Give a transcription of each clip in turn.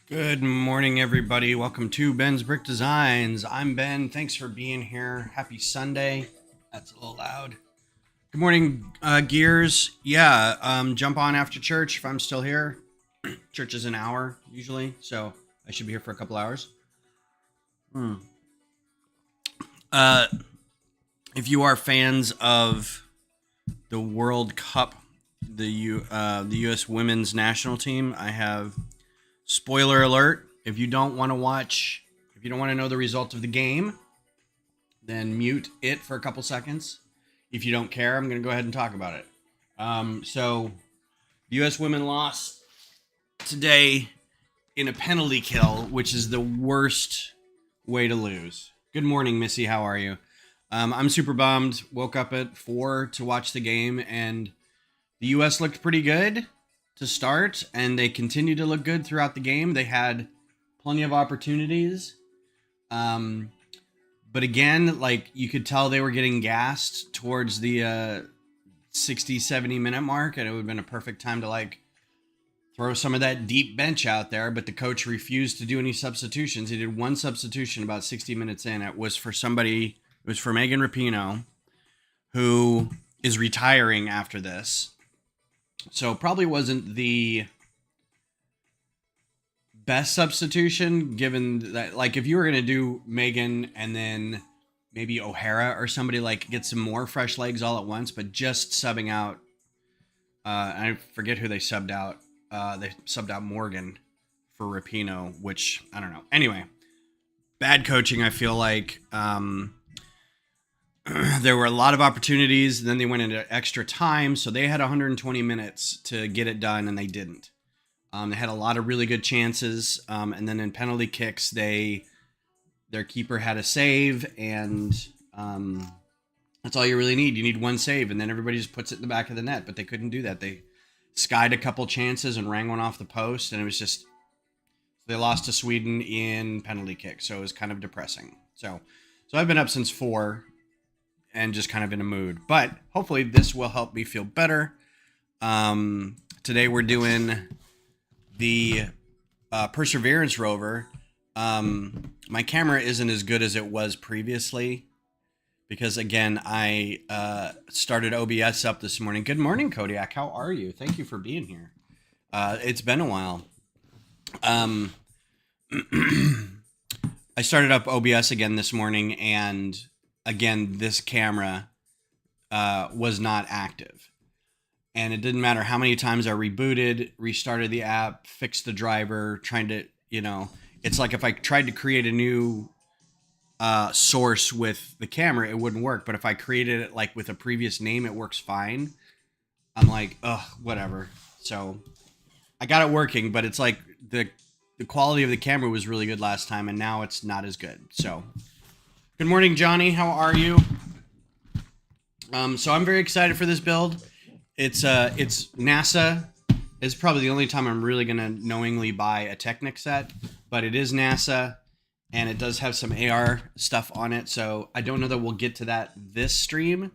Good morning, everybody. Welcome to Ben's Brick Designs. I'm Ben. Thanks for being here. Happy Sunday. That's a little loud. Good morning, Gears. Yeah, jump on after church if I'm still here. Church is an hour usually, so I should be here for a couple hours. Uh, if you are fans of the World Cup, the U.S. Women's National Team, I have spoiler alert. If you don't want to watch, if you don't want to know the result of the game, then mute it for a couple seconds. If you don't care, I'm going to go ahead and talk about it. So the U.S. women lost today in a penalty kill, which is the worst way to lose. Good morning, Missy. How are you? I'm super bummed. Woke up at 4 to watch the game, and the U.S. looked pretty good to start, and they continued to look good throughout the game. They had plenty of opportunities. But again, like, you could tell they were getting gassed towards the 60, 70 minute mark, and it would have been a perfect time to like throw some of that deep bench out there, but the coach refused to do any substitutions. He did one substitution about 60 minutes in. It was for Megan Rapinoe, who is retiring after this. So probably wasn't the best substitution, given that, like, if you were going to do Megan and then maybe O'Hara or somebody, like, get some more fresh legs all at once, but just subbing out, I forget who they subbed out. They subbed out Morgan for Rapinoe, which, I don't know. Anyway, bad coaching, I feel like. There were a lot of opportunities, and then they went into extra time, so they had 120 minutes to get it done, and they didn't. They had a lot of really good chances, and then in penalty kicks, their keeper had a save, and that's all you really need. You need one save, and then everybody just puts it in the back of the net, but they couldn't do that. They skied a couple chances and rang one off the post, and it was just, they lost to Sweden in penalty kicks, so it was kind of depressing. So I've been up since 4 and just kind of in a mood, but hopefully this will help me feel better. Today we're doing the Perserverance Rover. My camera isn't as good as it was previously because, again, I started OBS up this morning. Good morning, Kodiak. How are you? Thank you for being here. It's been a while. I started up OBS again this morning, and again, this camera was not active. And it didn't matter how many times I rebooted, restarted the app, fixed the driver, trying to, it's like if I tried to create a new source with the camera, it wouldn't work. But if I created it like with a previous name, it works fine. I'm like, ugh, whatever. So I got it working, but it's like the quality of the camera was really good last time, and now it's not as good. So good morning, Johnny. How are you? So I'm very excited for this build. It's NASA. It's probably the only time I'm really going to knowingly buy a TECHNIC set, but it is NASA, and it does have some AR stuff on it, so I don't know that we'll get to that this stream,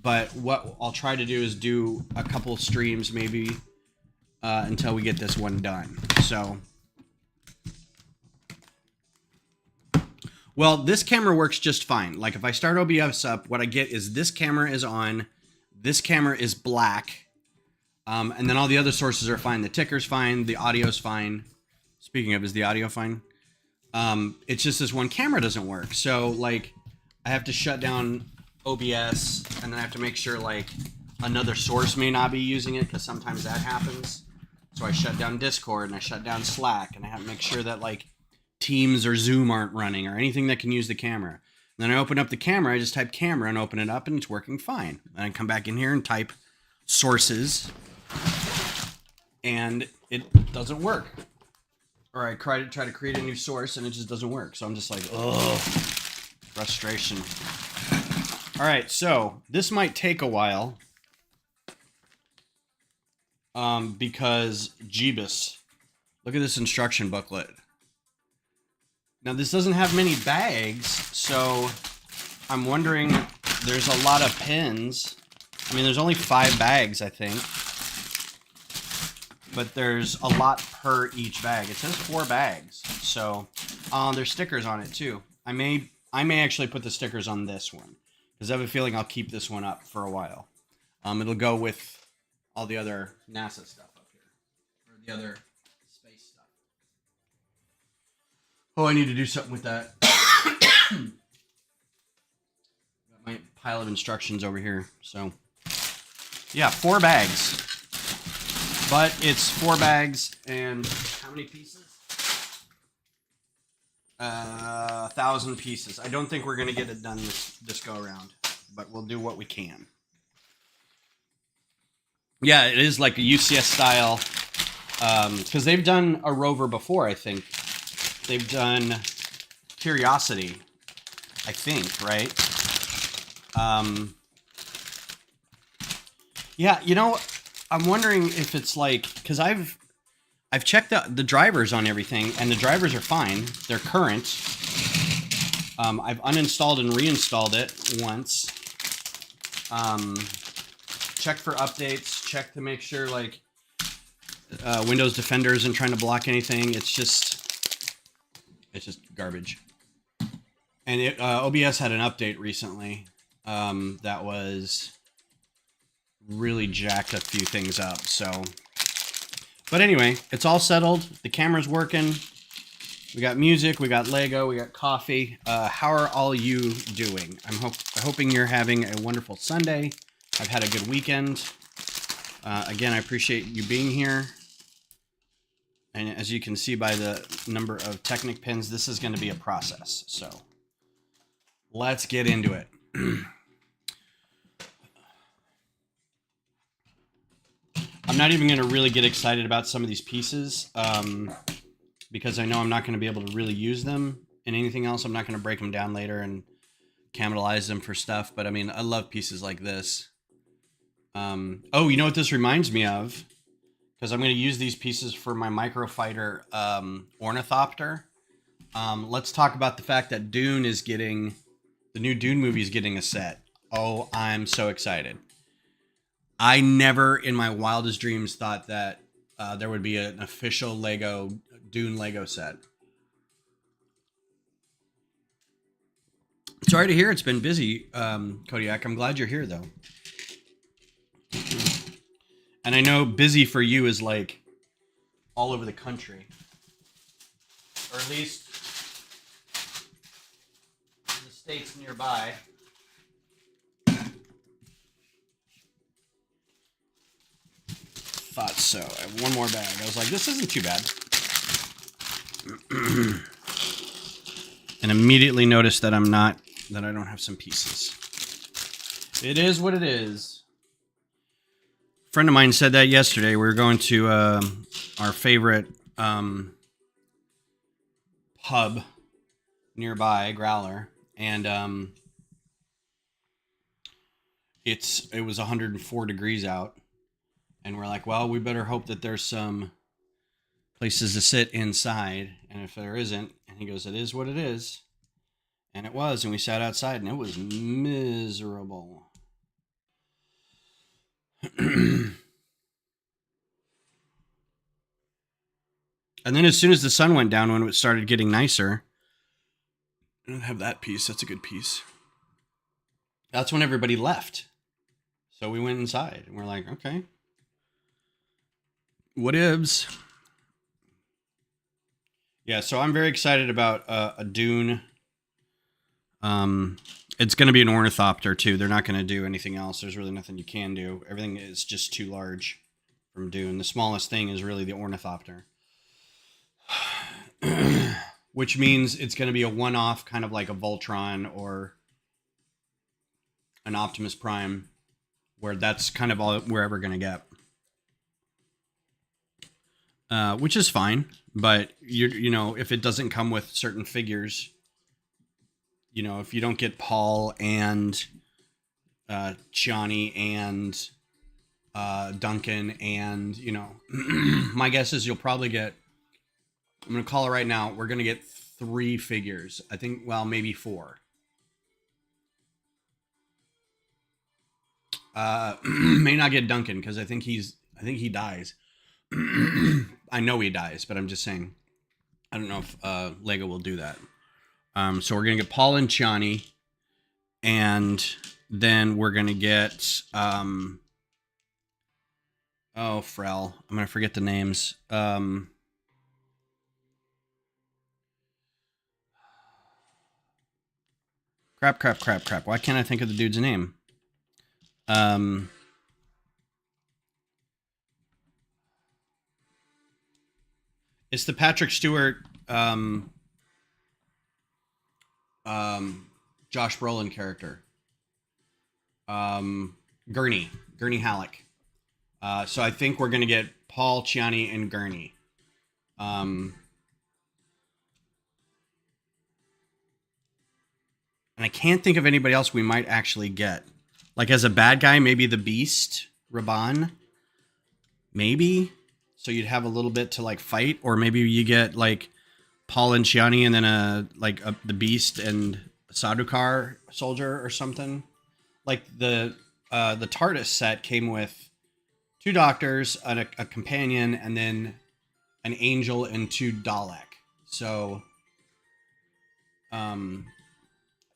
but what I'll try to do is do a couple streams maybe until we get this one done. So, well, this camera works just fine. Like, if I start OBS up, what I get is this camera is on, this camera is black, and then all the other sources are fine. The ticker's fine, the audio's fine. Speaking of, is the audio fine? It's just this one camera doesn't work. So, like, I have to shut down OBS, and then I have to make sure, like, another source may not be using it, because sometimes that happens. So I shut down Discord, and I shut down Slack, and I have to make sure that, like, Teams or Zoom aren't running, or anything that can use the camera. Then I open up the camera, I just type camera and open it up, and it's working fine. Then I come back in here and type sources, and it doesn't work. Or I try to create a new source, and it just doesn't work. So I'm just like, ugh, frustration. All right, so this might take a while, because Jeebus, look at this instruction booklet. Now, this doesn't have many bags, so I'm wondering, there's a lot of pins. I mean, there's only 5 bags, I think. but there's a lot per each bag. It says 4 bags, so there's stickers on it too. I may actually put the stickers on this one because I have a feeling I'll keep this one up for a while. It'll go with all the other NASA stuff up here, or the other space stuff. Oh, I need to do something with that. Got my pile of instructions over here. So, yeah, 4 bags. But it's 4 bags and how many pieces? 1,000 pieces. I don't think we're going to get it done this go around, but we'll do what we can. Yeah, it is like a UCS style, because they've done a Rover before, I think. They've done Curiosity, I think, right? Yeah, you know, I'm wondering if it's like, because I've checked the drivers on everything, and the drivers are fine. They're current. I've uninstalled and reinstalled it once. Check for updates. Check to make sure like Windows Defender isn't trying to block anything. It's just garbage. And OBS had an update recently that was really jacked a few things up. So, but anyway, it's all settled. The camera's working. We got music. We got Lego. We got coffee. How are all you doing? I'm hoping you're having a wonderful Sunday. I've had a good weekend. Again, I appreciate you being here. And as you can see by the number of TECHNIC pins, this is going to be a process. So let's get into it. I'm not even going to really get excited about some of these pieces because I know I'm not going to be able to really use them in anything else. I'm not going to break them down later and capitalize them for stuff. But I mean, I love pieces like this. Oh, you know what this reminds me of? Because I'm going to use these pieces for my Microfighter Ornithopter. Let's talk about the fact that Dune is getting, the new Dune movie is getting a set. Oh, I'm so excited. I never in my wildest dreams thought that there would be an official Dune Lego set. Sorry to hear it's been busy, Kodiak. I'm glad you're here, though. And I know busy for you is like all over the country. Or at least in the states nearby. Thought so. I have one more bag. I was like, this isn't too bad. And immediately noticed that I don't have some pieces. It is what it is. A friend of mine said that yesterday. We were going to our favorite pub nearby, Growler, and it was 104 degrees out, and we're like, well, we better hope that there's some places to sit inside, and if there isn't, and he goes, it is what it is, and it was, and we sat outside, and it was miserable. And then as soon as the sun went down, when it started getting nicer, I don't have that piece. That's a good piece. That's when everybody left. So we went inside and we're like, okay, what ibs? Yeah, so I'm very excited about a Dune. It's going to be an ornithopter too. They're not going to do anything else. There's really nothing you can do. Everything is just too large from Dune. The smallest thing is really the ornithopter. Which means it's going to be a one-off, kind of like a Voltron or an Optimus Prime, where that's kind of all we're ever going to get. Which is fine, but you know, if it doesn't come with certain figures, you know, if you don't get Paul and Johnny and Duncan and, you know, my guess is you'll probably get, I'm going to call it right now, we're going to get 3 figures. I think, well, maybe 4. May not get Duncan because I think he dies. I know he dies, but I'm just saying. I don't know if Lego will do that. So we're gonna get Paul and Chiani, and then we're gonna get oh Frel. I'm gonna forget the names. Crap. Why can't I think of the dude's name? It's the Patrick Stewart, Josh Brolin character. Gurney Halleck. So I think we're gonna get Paul, Chiani, and Gurney. And I can't think of anybody else we might actually get. Like as a bad guy, maybe the Beast, Raban. Maybe. So you'd have a little bit to like fight, or maybe you get like Paul and Chiani, and then the Beast and Sadukar soldier or something. Like the TARDIS set came with 2 doctors, a companion, and then an angel and 2 Dalek. So,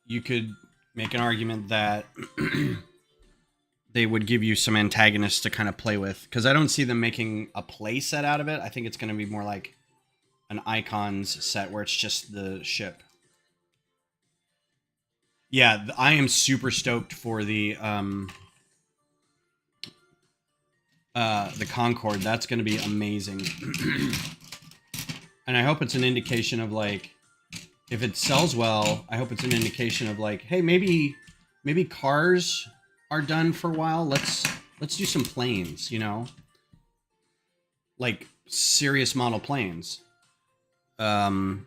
you could make an argument that they would give you some antagonists to kind of play with, because I don't see them making a play set out of it. I think it's going to be more like an icons set where it's just the ship. Yeah, I am super stoked for the Concorde. That's going to be amazing. And I hope it's an indication of like, if it sells well, I hope it's an indication of like, hey, maybe cars are done for a while. Let's do some planes, you know? Like serious model planes. I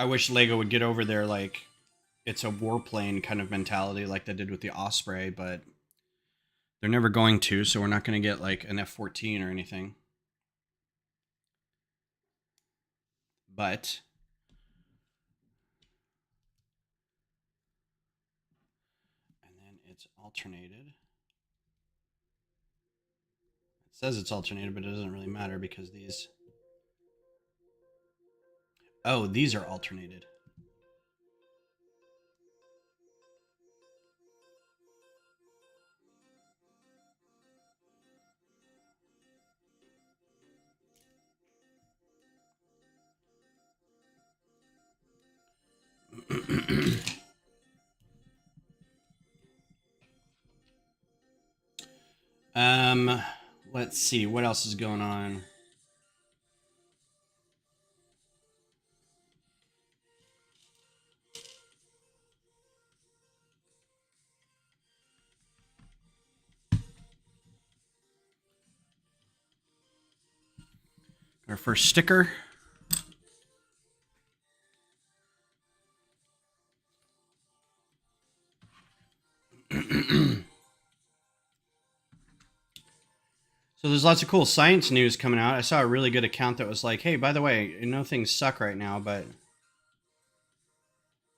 wish Lego would get over there like it's a warplane kind of mentality like they did with the Osprey, but they're never going to, so we're not going to get like an F-14 or anything. But and then it's alternated. It says it's alternated, but it doesn't really matter because these... Oh, these are alternated. Let's see what else is going on. Our first sticker. So there's lots of cool science news coming out. I saw a really good account that was like, hey, by the way, I know things suck right now, but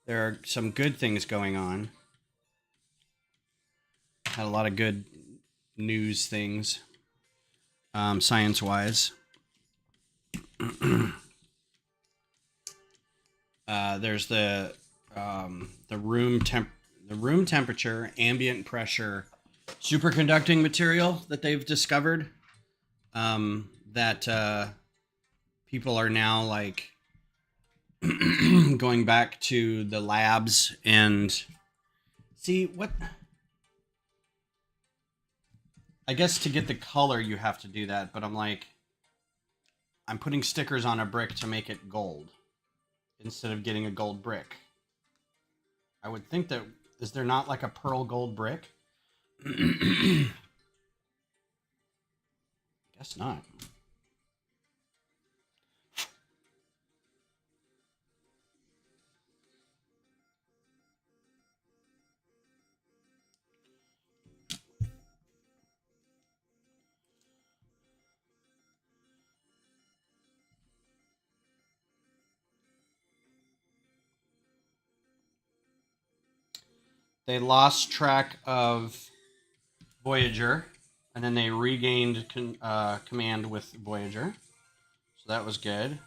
there are some good things going on. Had a lot of good news things, science-wise. There's the room temperature, ambient pressure, superconducting material that they've discovered. That people are now like going back to the labs and see what. I guess to get the color you have to do that, but I'm like, I'm putting stickers on a brick to make it gold instead of getting a gold brick. I would think that, is there not like a pearl gold brick? Guess not. They lost track of Voyager, and then they regained command with Voyager, so that was good.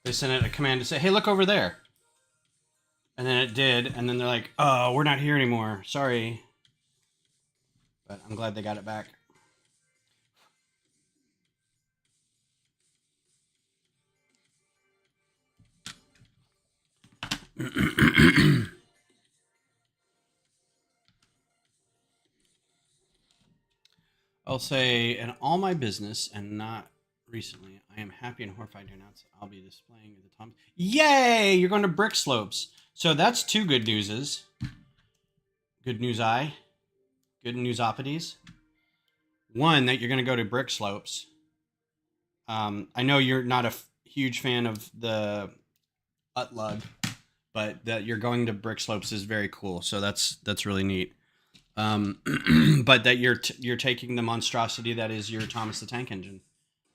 They sent it a command to say, "Hey, look over there," and then it did, and then they're like, "Oh, we're not here anymore. Sorry," but I'm glad they got it back. I'll say, in all my business, and not recently, I am happy and horrified to announce I'll be displaying the Tom. Yay! You're going to Brick Slopes. So that's two good newses. Good news, good newsopides. One, that you're going to go to Brick Slopes. I know you're not a huge fan of the Utlug, but that you're going to Brick Slopes is very cool. So that's really neat. But that you're taking the monstrosity that is your Thomas the Tank Engine.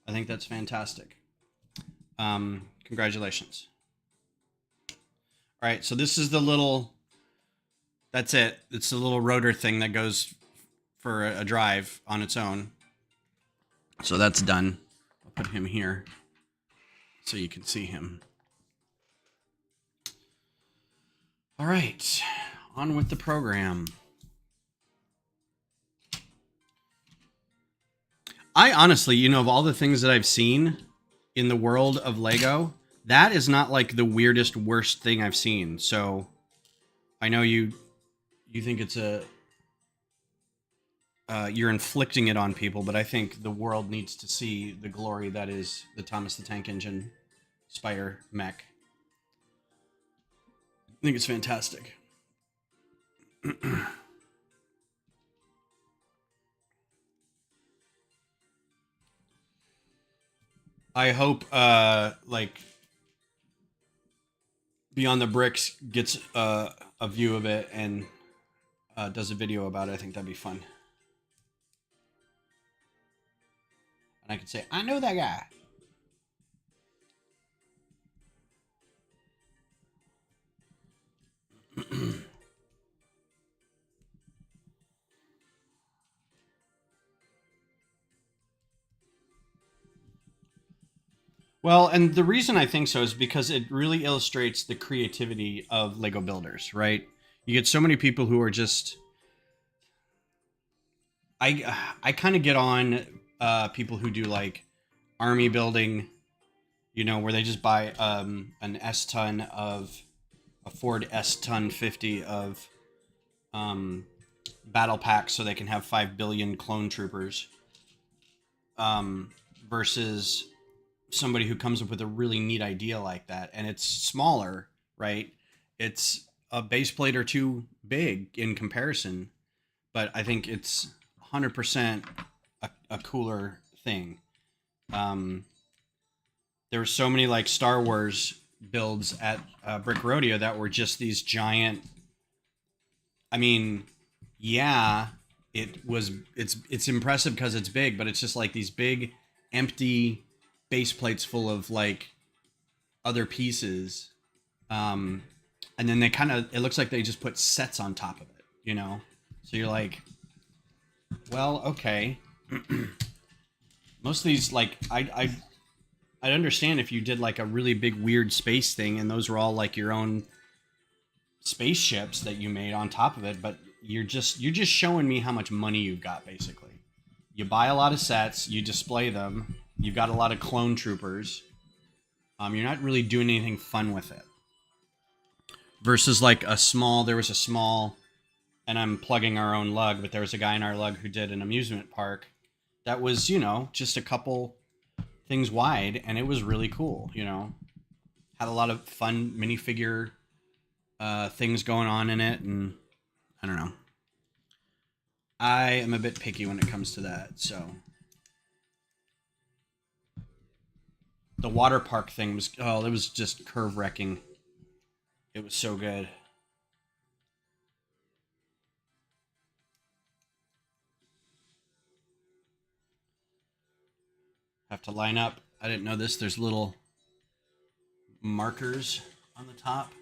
I think that's fantastic. Congratulations. All right, so this is the little. That's it. It's the little rotor thing that goes for a drive on its own. So that's done. I'll put him here so you can see him. All right, on with the program. I honestly, of all the things that I've seen in the world of Lego, that is not like the weirdest, worst thing I've seen. So I know you think it's you're inflicting it on people, but I think the world needs to see the glory that is the Thomas the Tank Engine Spire mech. I think it's fantastic. I hope like Beyond the Bricks gets a view of it and does a video about it. I think that'd be fun. And I could say, I know that guy. Well, and the reason I think so is because it really illustrates the creativity of Lego builders, right? You get so many people who are just I kind of get on people who do like army building, where they just buy an S ton of a Ford S ton 50 of battle packs so they can have 5 billion clone troopers versus somebody who comes up with a really neat idea like that, and it's smaller, right? It's a base plate or two big in comparison, but I think it's 100% a cooler thing. There were so many like Star Wars builds at Brick Rodeo that were just these giant. I mean, yeah, it's impressive because it's big, but it's just like these big empty base plates full of like other pieces, and then it looks like they just put sets on top of it, so you're like, well, okay. Most of these, like, I'd understand if you did like a really big weird space thing and those were all like your own spaceships that you made on top of it, but you're just showing me how much money you've got. Basically, you buy a lot of sets, you display them, you've got a lot of clone troopers. You're not really doing anything fun with it. Versus like there was a small, and I'm plugging our own lug, but there was a guy in our lug who did an amusement park that was, just a couple things wide, and it was really cool. Had a lot of fun minifigure things going on in it, and I don't know. I am a bit picky when it comes to that, so the water park thing was, oh, it was just curve wrecking. It was so good. Have to line up. I didn't know this. There's little markers on the top.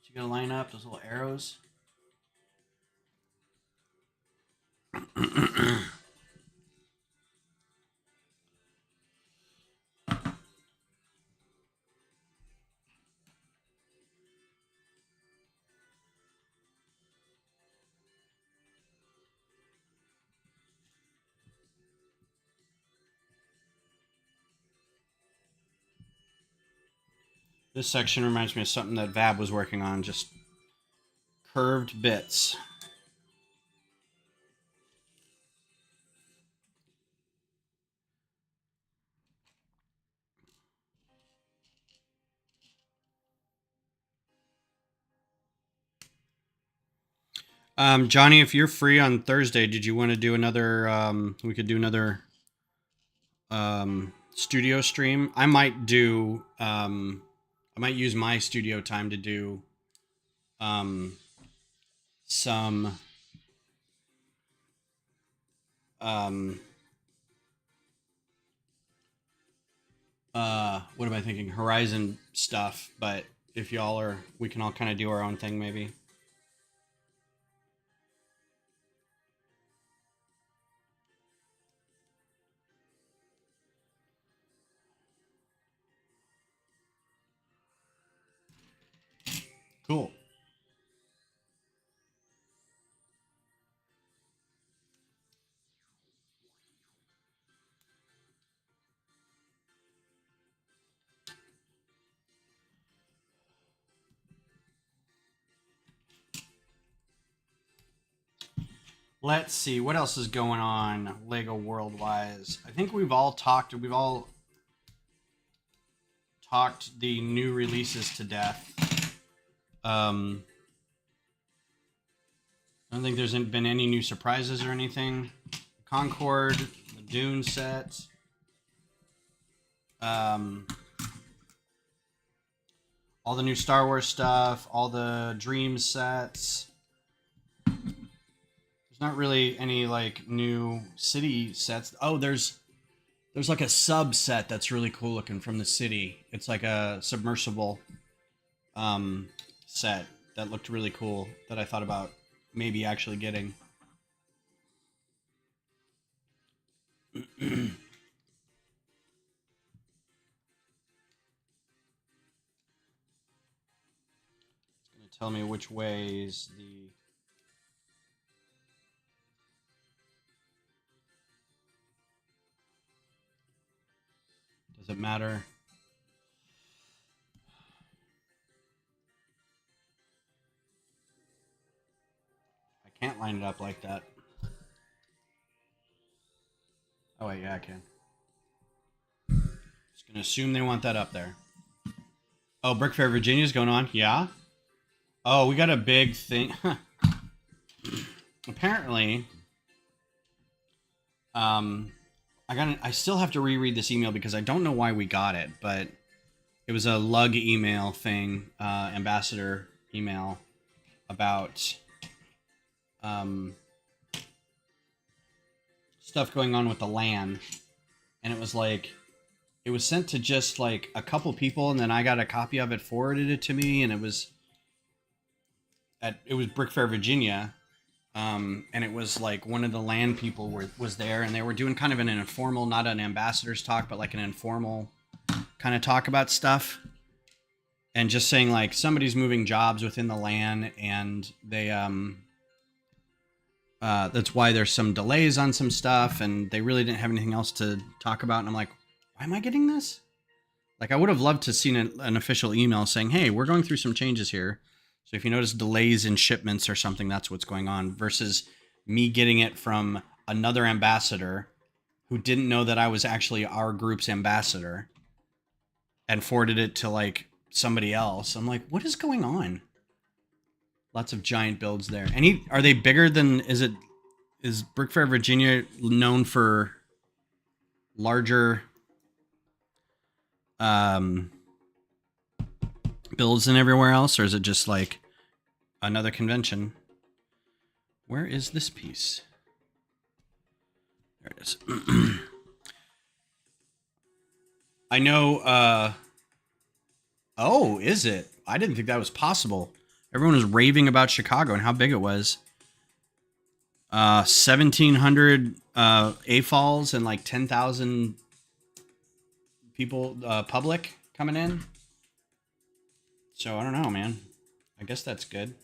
You gotta line up those little arrows. This section reminds me of something that Vab was working on, just curved bits. Johnny, if you're free on Thursday, did you want to do another, we could do another studio stream? I might do, I might use my studio time to do some what am I thinking? Horizon stuff, but if y'all are, we can all kind of do our own thing maybe. Cool. Let's see what else is going on Lego world wise. I think we've all talked the new releases to death. I don't think there's been any new surprises or anything. Concord, the Dune set. All the new Star Wars stuff, all the Dream sets. There's not really any like new city sets. Oh, there's like a sub set that's really cool looking from the city. It's like a submersible set that looked really cool that I thought about maybe actually getting. It's gonna tell me which ways the does it matter? I can't line it up like that. Oh wait, yeah, I can. Just gonna assume they want that up there. Oh, Brick Fair Virginia's going on. Yeah. Oh, we got a big thing. Apparently, I still have to reread this email because I don't know why we got it, but it was a lug email thing, ambassador email about stuff going on with the LAN, and it was like it was sent to just like a couple people, and then I got a copy of it forwarded it to me, and it was Brick Fair, Virginia. And it was like one of the LAN people was there, and they were doing kind of an informal, not an ambassador's talk, but like an informal kind of talk about stuff, and just saying like somebody's moving jobs within the LAN, and they that's why there's some delays on some stuff, and they really didn't have anything else to talk about. And I'm like, why am I getting this? Like, I would have loved to have seen an official email saying, hey, we're going through some changes here. So if you notice delays in shipments or something, that's what's going on, versus me getting it from another ambassador who didn't know that I was actually our group's ambassador and forwarded it to like somebody else. I'm like, what is going on? Lots of giant builds there. Are they bigger than, is Brick Fair, Virginia known for larger builds and everywhere else, or is it just like another convention? Where is this piece? There it is. I know. Oh, is it? I didn't think that was possible. Everyone was raving about Chicago and how big it was. 1,700 AFOLs and like 10,000 people, public coming in. So I don't know, man. I guess that's good.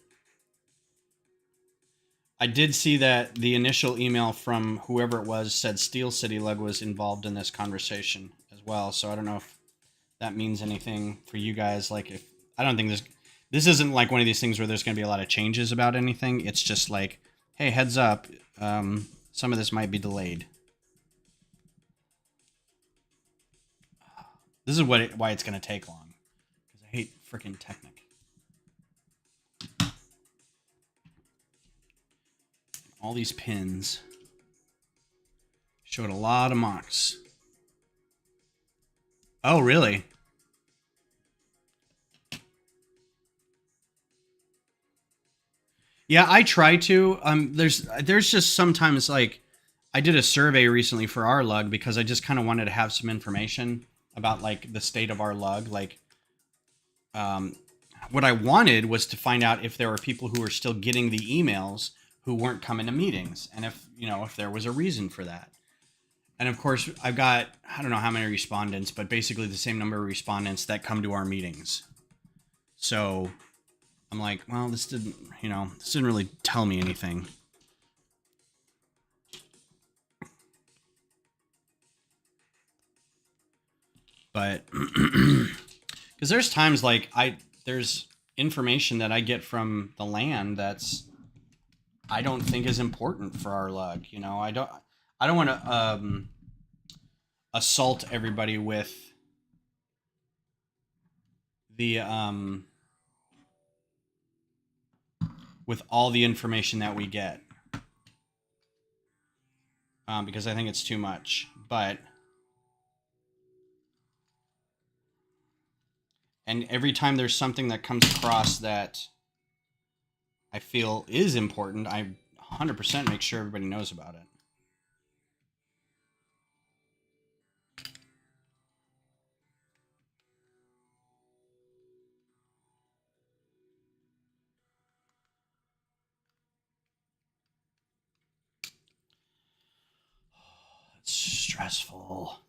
I did see that the initial email from whoever it was said Steel City Lug was involved in this conversation as well. So I don't know if that means anything for you guys. Like, if I don't think this isn't like one of these things where there's going to be a lot of changes about anything. It's just like, hey, heads up, some of this might be delayed. This is why it's going to take long, because I hate freaking Technic. All these pins showed a lot of mocks. Oh, really? Yeah, I try to. There's just sometimes, like, I did a survey recently for our lug because I just kind of wanted to have some information about like the state of our lug. Like, what I wanted was to find out if there were people who were still getting the emails who weren't coming to meetings, and if there was a reason for that. And of course, I've got, I don't know how many respondents, but basically the same number of respondents that come to our meetings. So I'm like, well, this didn't really tell me anything. But because there's times like there's information that I get from the land that's I don't think is important for our lug. I don't want to assault everybody with the with all the information that we get, because I think it's too much. And every time there's something that comes across that I feel is important, I 100% make sure everybody knows about it. It's stressful.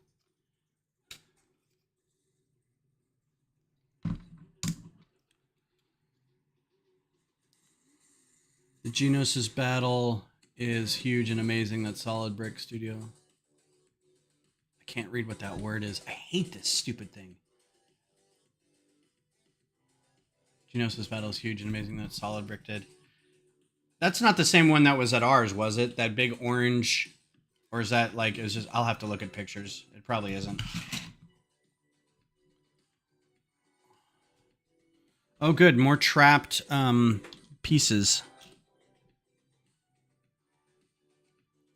The Geonosis battle is huge and amazing. That Solid Brick Studio. I can't read what that word is. I hate this stupid thing. Geonosis battle is huge and amazing. That Solid Brick did. That's not the same one that was at ours, was it? That big orange, or is that like? It's just. I'll have to look at pictures. It probably isn't. Oh, good. More trapped pieces.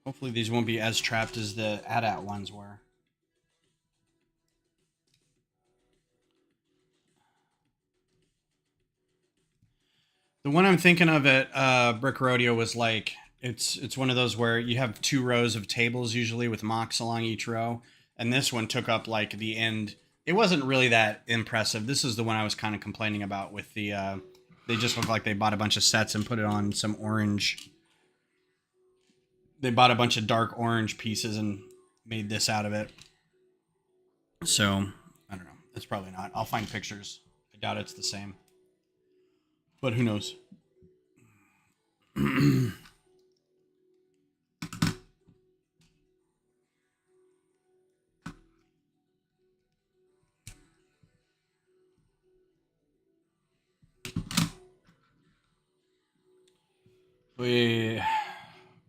Hopefully these won't be as trapped as the AT-AT ones were. The one I'm thinking of at Brick Rodeo was like, it's one of those where you have 2 rows of tables usually with mocks along each row. And this one took up like the end. It wasn't really that impressive. This is the one I was kind of complaining about with the, they just look like they bought a bunch of sets and put it on some orange. They bought a bunch of dark orange pieces and made this out of it. So, I don't know. It's probably not. I'll find pictures. I doubt it's the same. But who knows?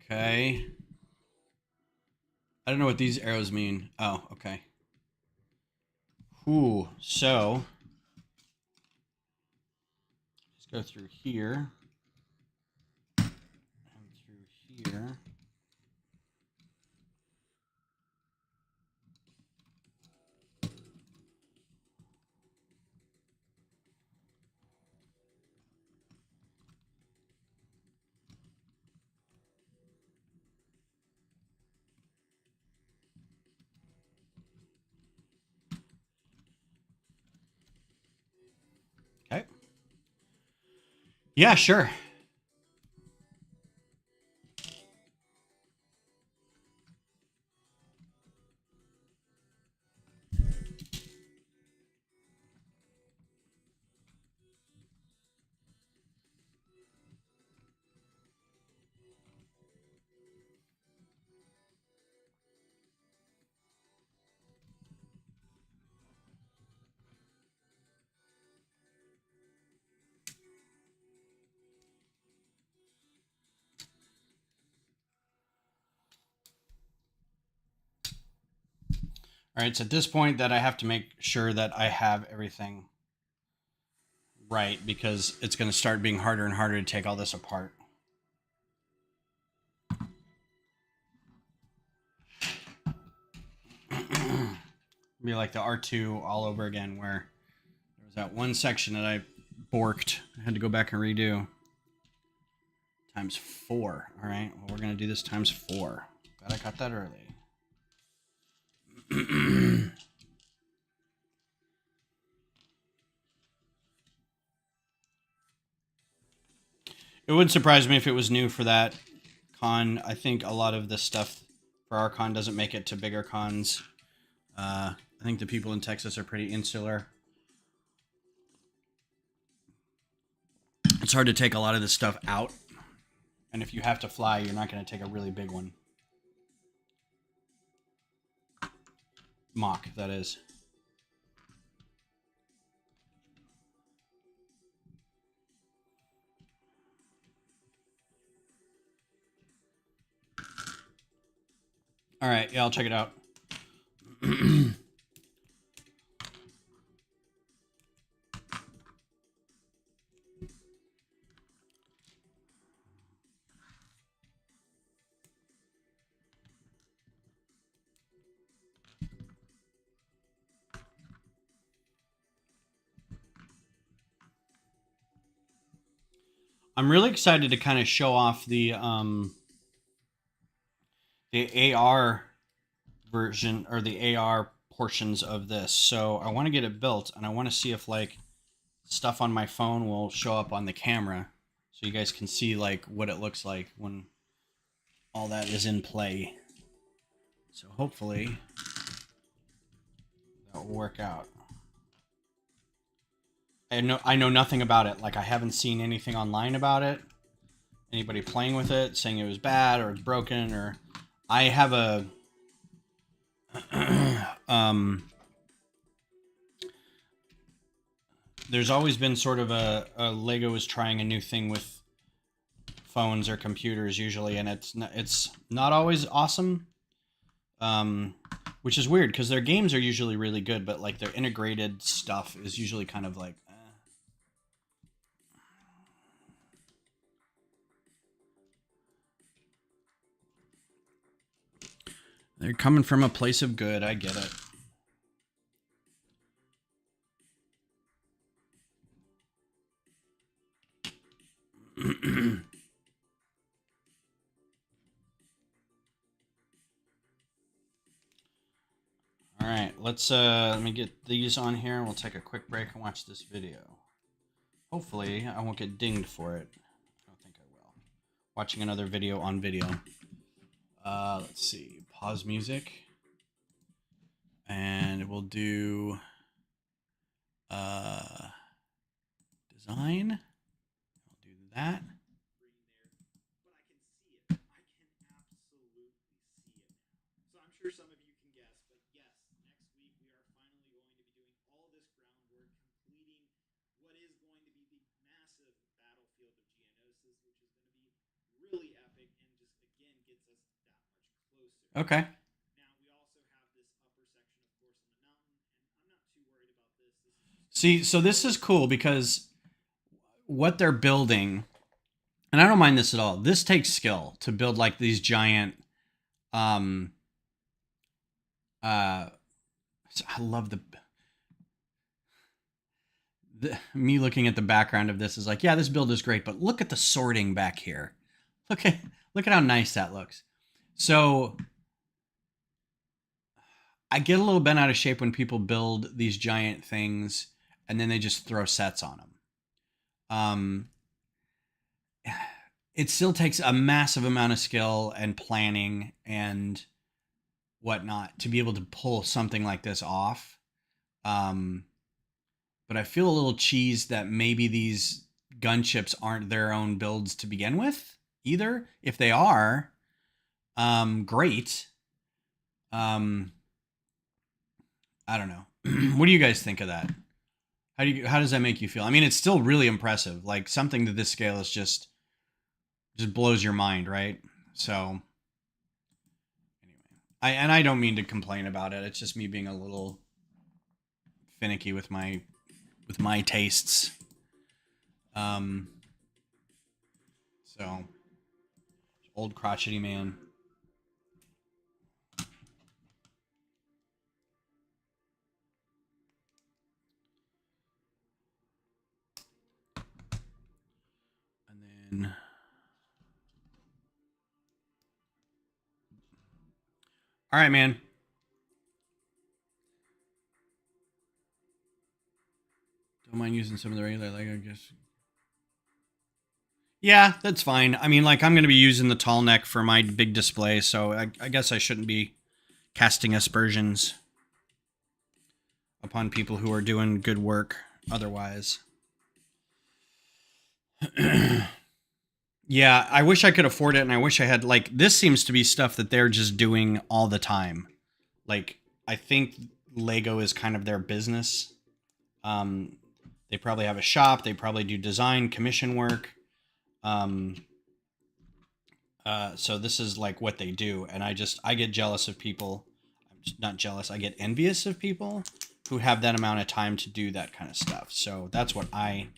Okay. I don't know what these arrows mean. Oh, okay. Ooh, so let's go through here and through here. Yeah, sure. All right, it's at this point that I have to make sure that I have everything right because it's going to start being harder and harder to take all this apart. Be like the R2 all over again, where there was that one section that I borked. I had to go back and redo. Times 4. All right, well, we're going to do this times 4. Glad I got that early. It would surprise me if it was new for that con. I think a lot of this stuff for our con doesn't make it to bigger cons. I think the people in Texas are pretty insular. It's hard to take a lot of this stuff out. And if you have to fly, you're not going to take a really big one. Mock, that is. All right, yeah, I'll check it out. I'm really excited to kind of show off the AR version or the AR portions of this. So I want to get it built, and I want to see if like stuff on my phone will show up on the camera, so you guys can see like what it looks like when all that is in play. So hopefully that will work out. I know nothing about it. Like I haven't seen anything online about it. Anybody playing with it saying it was bad or it's broken, or I have a there's always been sort of a Lego is trying a new thing with phones or computers usually, and it's not always awesome. Which is weird because their games are usually really good, but like their integrated stuff is usually kind of like They're coming from a place of good. I get it. All right, let me get these on here and we'll take a quick break and watch this video. Hopefully, I won't get dinged for it. I don't think I will. Watching another video on video. Let's see. Pause music. And we'll do design. I'll do that. Some of you can guess, but yes, next week we are finally going to be doing all this groundwork, completing what is going to be the massive battlefield of Geonosis, which is going to be really epic and just, again, gets us that much closer. Okay. Now, we also have this upper section, of course, on the mountain, and I'm not too worried about this. See, so this is cool because what they're building, and I don't mind this at all, this takes skill to build like these giant I love the me looking at the background of this is like, yeah, this build is great, but look at the sorting back here. Look at how nice that looks. So I get a little bent out of shape when people build these giant things and then they just throw sets on them. it still takes a massive amount of skill and planning and whatnot to be able to pull something like this off. Um, but I feel a little cheesed that maybe these gunships aren't their own builds to begin with either. If they are, great. Um, I don't know. What do you guys think of that? How does that make you feel? I mean, it's still really impressive. Like something to this scale is just blows your mind, right? So anyway, I don't mean to complain about it. It's just me being a little finicky with my tastes. Um, so old crotchety man. And then all right, man. Don't mind using some of the regular Lego, I guess. Yeah, that's fine. I mean, like I'm going to be using the tall neck for my big display, so I guess I shouldn't be casting aspersions upon people who are doing good work otherwise. Yeah, I wish I could afford it, and I wish I had, like, this seems to be stuff that they're just doing all the time. Like, I think Lego is kind of their business. Um, they probably have a shop. They probably do design, commission work. Um, so this is like what they do, and I get jealous of people. I'm just not jealous. I get envious of people who have that amount of time to do that kind of stuff. So that's why I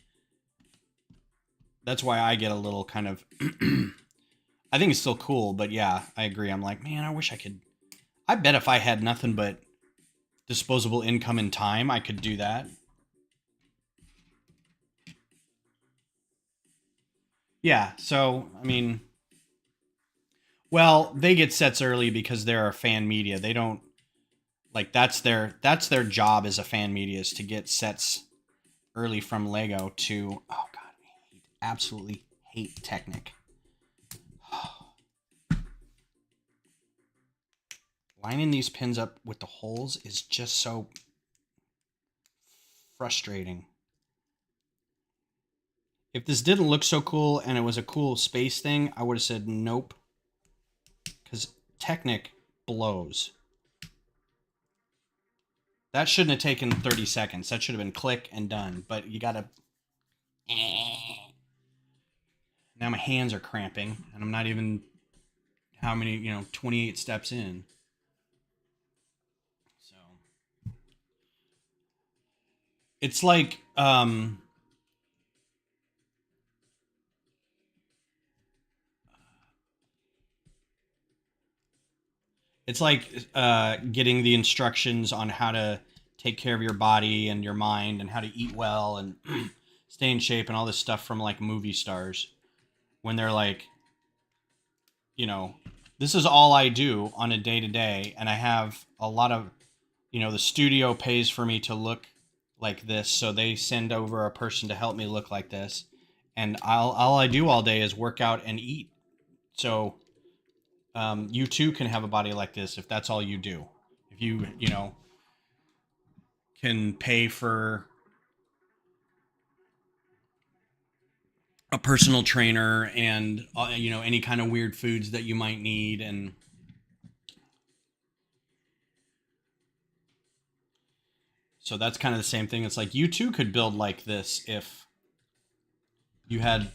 get a little kind of. I think it's still cool, but yeah, I agree. I'm like, man, I wish I could. I bet if I had nothing but disposable income and time, I could do that. Yeah. So I mean, well, they get sets early because they're a fan media. They don't like that's their job as a fan media is to get sets early from Lego to. Oh God, absolutely hate Technic. Lining these pins up with the holes is just so frustrating. If this didn't look so cool and it was a cool space thing, I would have said nope. Because Technic blows. That shouldn't have taken 30 seconds. That should have been click and done. But you gotta. Now my hands are cramping, and I'm not even how many, 28 steps in. So it's like getting the instructions on how to take care of your body and your mind and how to eat well and stay in shape and all this stuff from like movie stars when they're like, you know, this is all I do on a day to day, and I have a lot of, the studio pays for me to look like this, so they send over a person to help me look like this, and all I do all day is work out and eat. So you too can have a body like this if that's all you do. If you can pay for a personal trainer and any kind of weird foods that you might need, and so that's kind of the same thing. It's like you too could build like this if you had,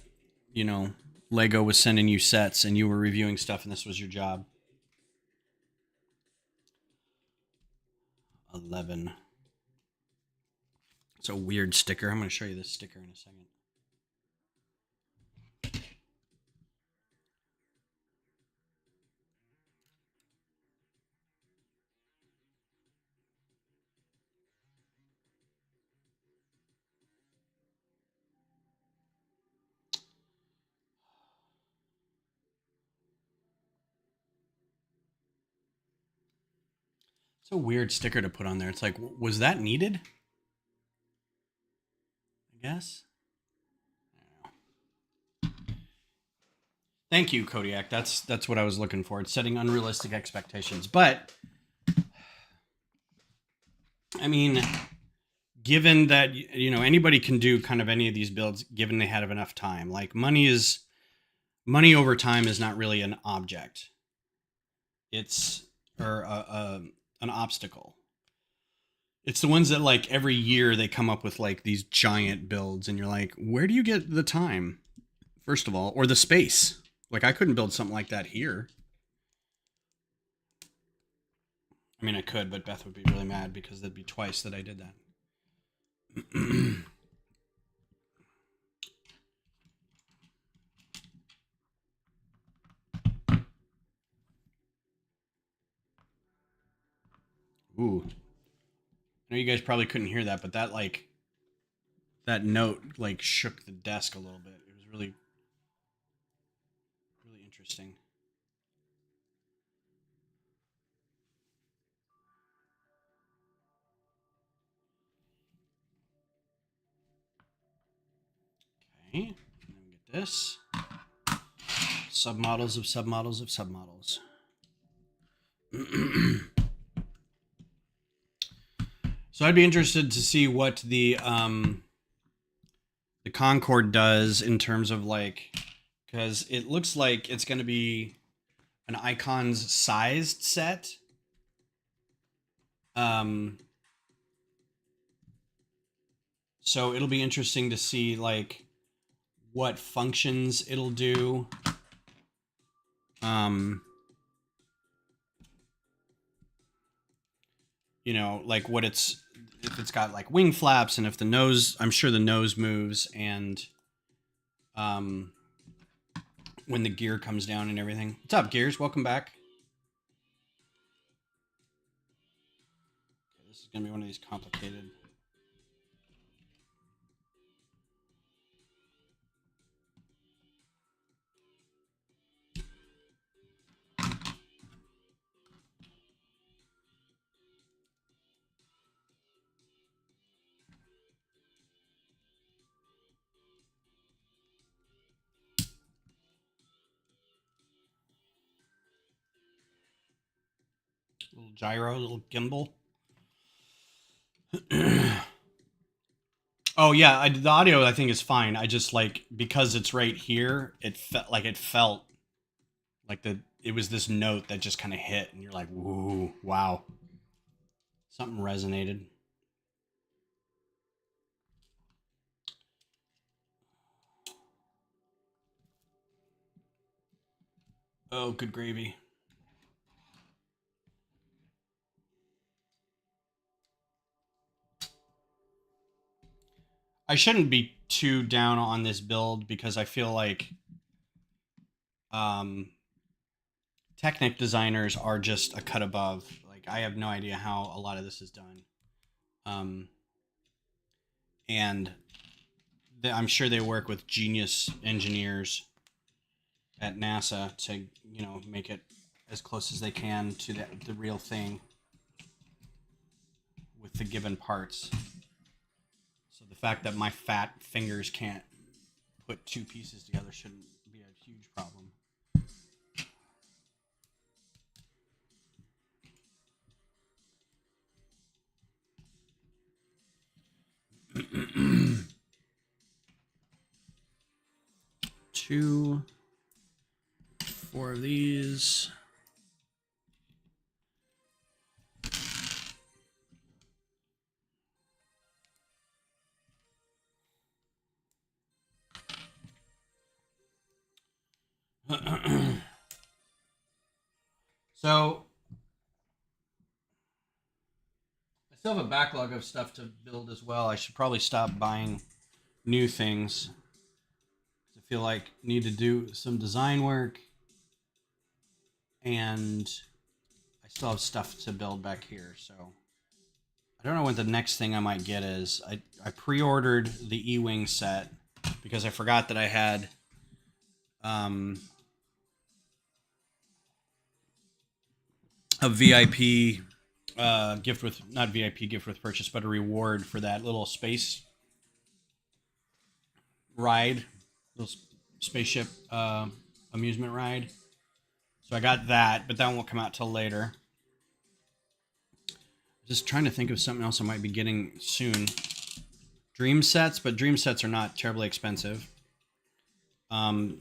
you know, Lego was sending you sets and you were reviewing stuff and this was your job. 11. It's a weird sticker. I'm going to show you this sticker in a second. It's a weird sticker to put on there. It's like, was that needed? I guess. Thank you, Kodiak. That's what I was looking for. It's setting unrealistic expectations. But I mean, given that anybody can do kind of any of these builds, given they have enough time. Like money over time is not really an object. It's an obstacle. It's the ones that like every year they come up with like these giant builds, and you're like, where do you get the time? First of all, or the space. Like I couldn't build something like that here. I mean, I could, but Beth would be really mad because that'd be twice that I did that. Ooh. I know you guys probably couldn't hear that, but that note like shook the desk a little bit. It was really, really interesting. Okay, and then we get this. Submodels of submodels of submodels. So I'd be interested to see what the Concorde does in terms of like, because it looks like it's going to be an icons sized set. So it'll be interesting to see like what functions it'll do. Like what if it's got like wing flaps, and if the nose, I'm sure the nose moves, and when the gear comes down and everything. What's up, Gears? Welcome back. Okay, this is gonna be one of these complicated. Little gyro, little gimbal. Oh yeah, the audio I think is fine. I just like, because it's right here, it felt like it was this note that just kind of hit, and you're like, woo, wow, something resonated. Oh, good gravy. I shouldn't be too down on this build because I feel like Technic designers are just a cut above. Like I have no idea how a lot of this is done. And I'm sure they work with genius engineers at NASA to, make it as close as they can to the real thing with the given parts. So the fact that my fat fingers can't put two pieces together shouldn't be a huge problem. Two, 4 of these. So I still have a backlog of stuff to build as well. I should probably stop buying new things. I feel like I need to do some design work, and I still have stuff to build back here. So I don't know what the next thing I might get is. I pre-ordered the E-Wing set because I forgot that I had a VIP gift with, not VIP gift with purchase, but a reward for that little space ride, little spaceship amusement ride. So I got that, but that won't come out till later. Just trying to think of something else I might be getting soon. Dream sets, but dream sets are not terribly expensive. I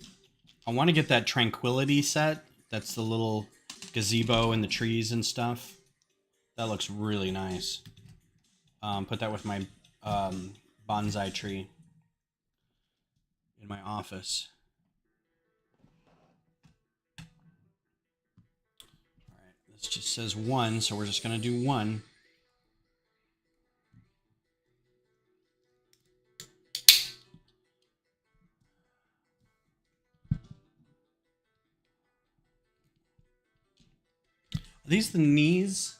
want to get that Tranquility set. That's the little gazebo and the trees and stuff. That looks really nice. Put that with my bonsai tree in my office. All right, this just says 1, so we're just going to do 1. Are these the knees?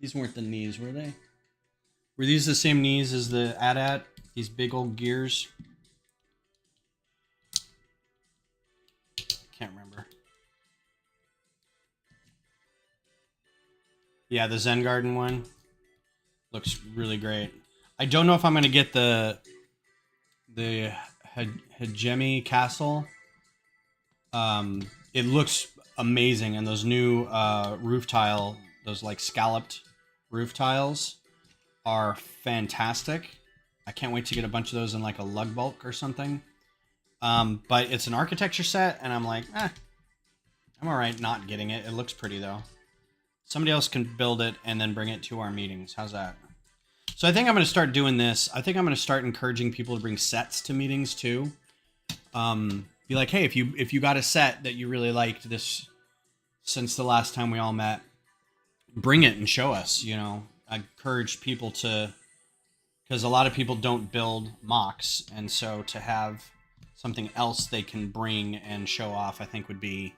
These weren't the knees, were they? Were these the same knees as the AT-AT? These big old gears? Can't remember. Yeah, the Zen Garden one. Looks really great. I don't know if I'm going to get the Hajime Castle. It looks amazing, and those new roof tile, those like scalloped roof tiles are fantastic. I can't wait to get a bunch of those in like a lug bulk or something. But it's an architecture set, and I'm like, I'm all right not getting it. It looks pretty though. Somebody else can build it and then bring it to our meetings. How's that? So I think I'm going to start doing this. I think I'm going to start encouraging people to bring sets to meetings too. Be like, hey, if you got a set that you really liked this since the last time we all met, bring it and show us. You know, I encourage people to, because a lot of people don't build mocks, and so to have something else they can bring and show off, I think would be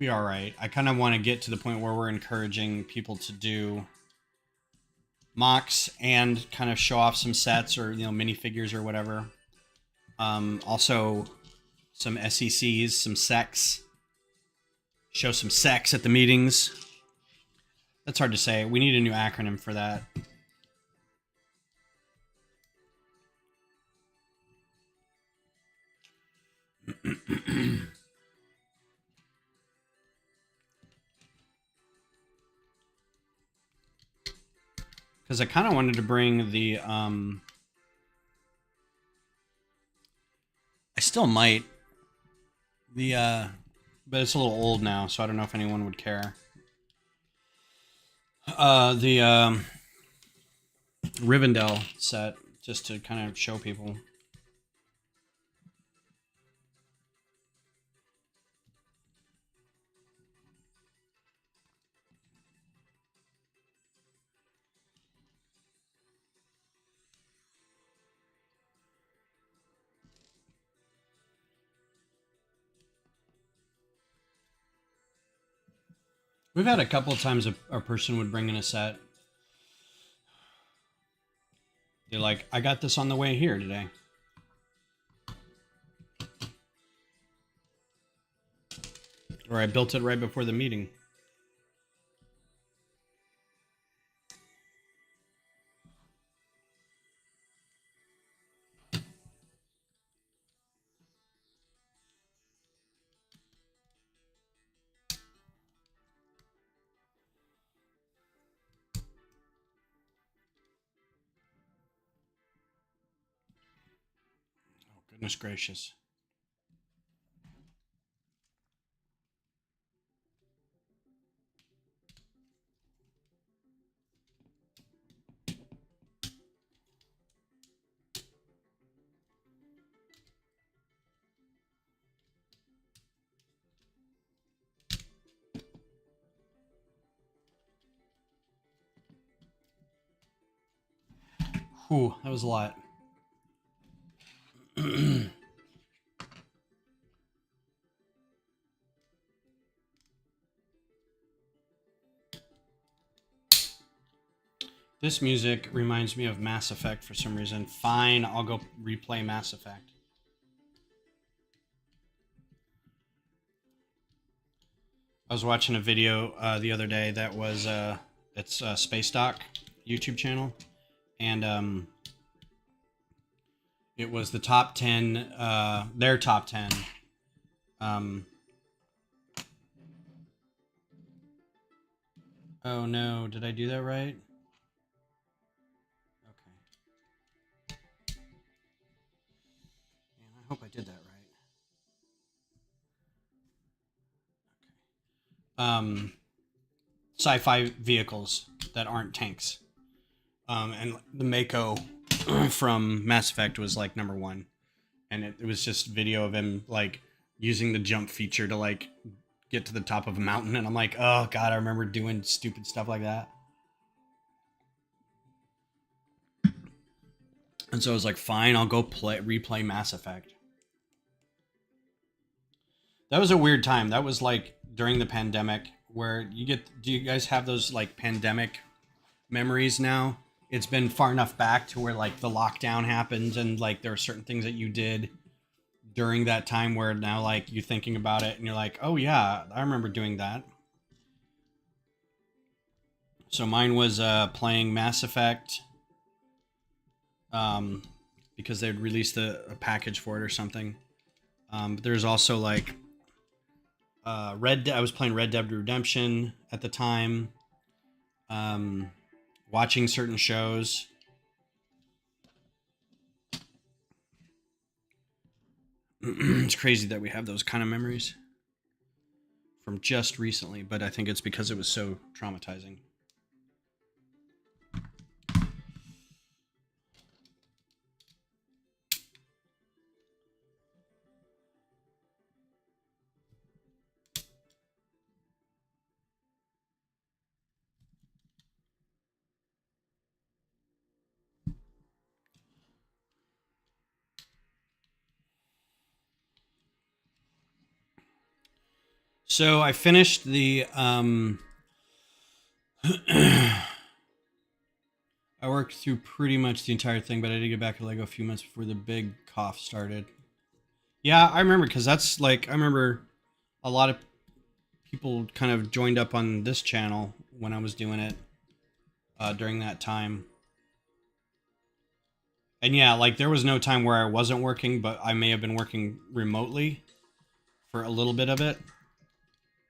all right. I kind of want to get to the point where we're encouraging people to do mocks and kind of show off some sets or, you know, minifigures or whatever. Also some SECs, some sex. Show some sex at the meetings. That's hard to say. We need a new acronym for that. Because I kind of wanted to bring the, I still might. But it's a little old now, so I don't know if anyone would care. The Rivendell set, just to kind of show people. We've had a couple of times a person would bring in a set. They're like, I got this on the way here today. Or I built it right before the meeting. Oh, goodness gracious. Whew, that was a lot. This music reminds me of Mass Effect for some reason. Fine, I'll go replay Mass Effect. I was watching a video the other day that was, it's Space Doc YouTube channel. And it was the top 10, their top 10 Oh no, did I do that right? Okay. Man, I hope I did that right. Okay. Sci-fi vehicles that aren't tanks. And the Mako from Mass Effect was like number one. And it was just video of him like using the jump feature to like get to the top of a mountain. And I'm like, oh God, I remember doing stupid stuff like that. And so I was like, fine, I'll go replay Mass Effect. That was a weird time. That was like during the pandemic where do you guys have those like pandemic memories now? It's been far enough back to where like the lockdown happened and like there are certain things that you did during that time where now like you're thinking about it and you're like, oh yeah, I remember doing that. So mine was playing Mass Effect because they'd released a package for it or something. But there's also like I was playing Red Dead Redemption at the time. Watching certain shows. It's crazy that we have those kind of memories from just recently, but I think it's because it was so traumatizing. So I finished the I worked through pretty much the entire thing, but I did get back to Lego a few months before the big cough started. Yeah, I remember because that's like I remember a lot of people kind of joined up on this channel when I was doing it during that time. And yeah, like there was no time where I wasn't working, but I may have been working remotely for a little bit of it.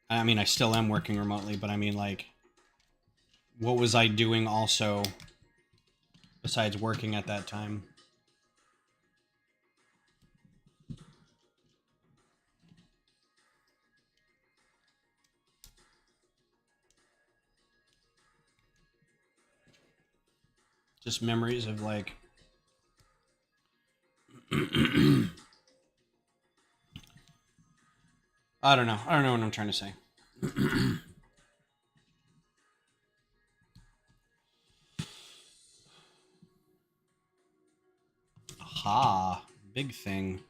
I mean, I still am working remotely, but I mean, like, what was I doing also besides working at that time? Just memories of like I don't know. I don't know what I'm trying to say. Aha, big thing.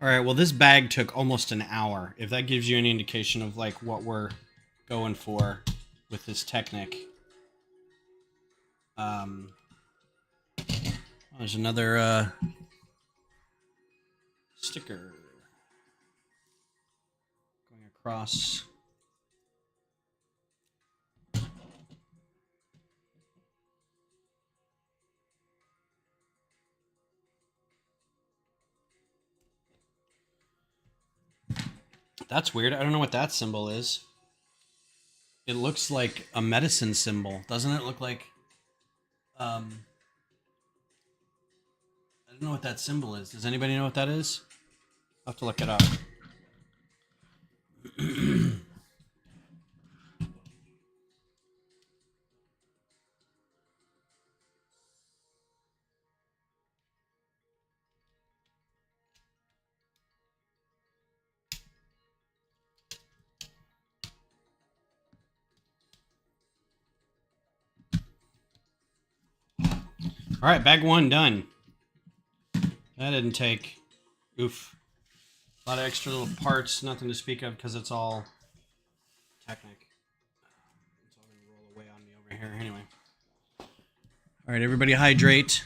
All right, well this bag took almost an hour. If that gives you any indication of like what we're going for with this Technic. There's another sticker going across. That's weird. I don't know what that symbol is. It looks like a medicine symbol. Doesn't it look like I don't know what that symbol is. Does anybody know what that is? I'll have to look it up. All right, bag one done. That didn't take. Oof. A lot of extra little parts, nothing to speak of because it's all Technic. It's all going to roll away on me over here anyway. All right, everybody hydrate.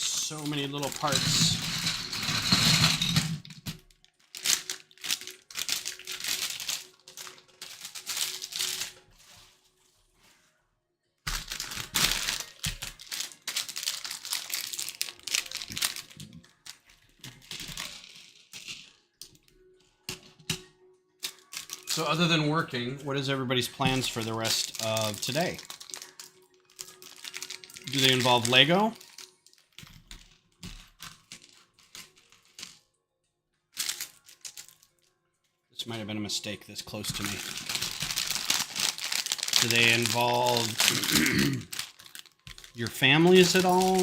So many little parts. So other than working, what is everybody's plans for the rest of today? Do they involve Lego? This might have been a mistake this close to me. Do they involve your families at all?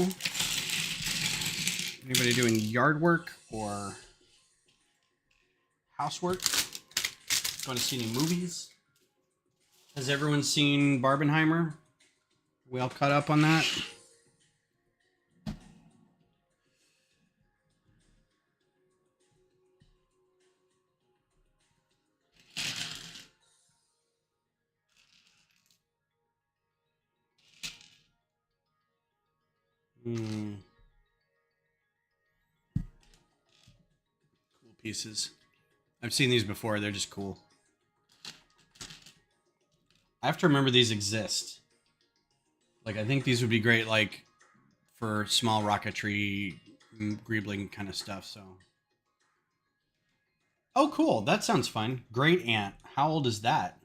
Anybody doing yard work or housework? Going to see any movies? Has everyone seen Barbenheimer? We all caught up on that? Cool pieces. I've seen these before. They're just cool. I have to remember these exist. Like, I think these would be great, like, for small rocketry, greebling kind of stuff, so. Oh, cool. That sounds fun. Great Aunt. How old is that?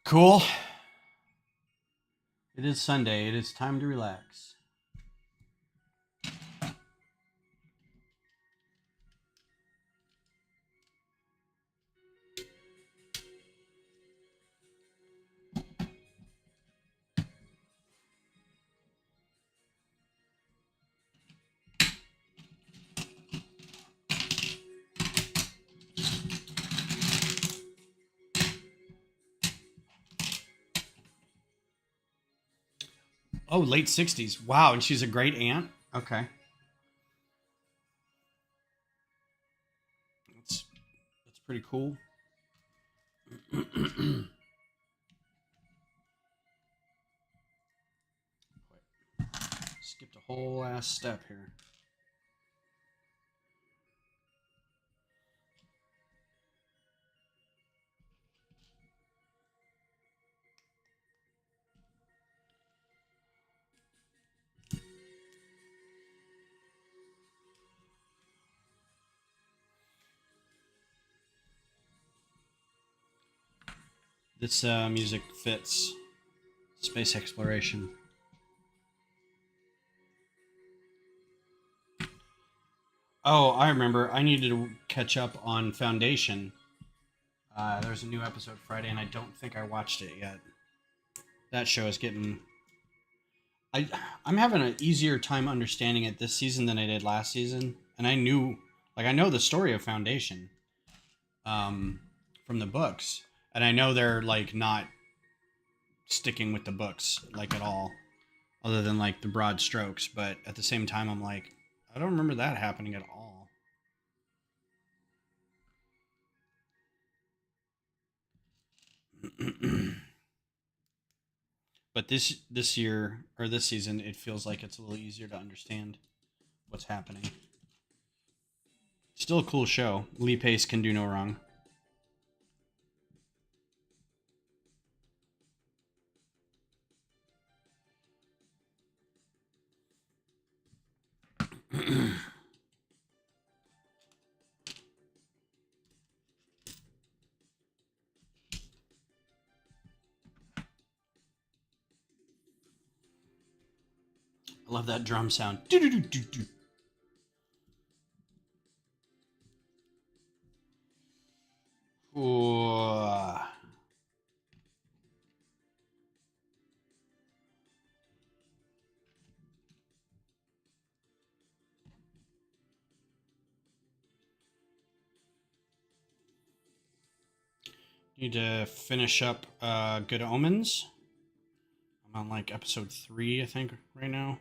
Cool. It is Sunday. It is time to relax. Oh, late 60s. Wow, and she's a great aunt? Okay. That's pretty cool. Skipped a whole ass step here. This music fits space exploration. Oh, I remember. I needed to catch up on Foundation. There's a new episode Friday, and I don't think I watched it yet. That show is getting. I'm having an easier time understanding it this season than I did last season, and I know the story of Foundation, from the books, and I know they're like not sticking with the books like at all, other than like the broad strokes. But at the same time, I'm like, I don't remember that happening at all. But this year or this season, it feels like it's a little easier to understand what's happening. Still a cool show. Lee Pace can do no wrong. I love that drum sound. Do-do-do-do-do. Ooh. Need to finish up Good Omens. I'm on like episode 3, I think, right now.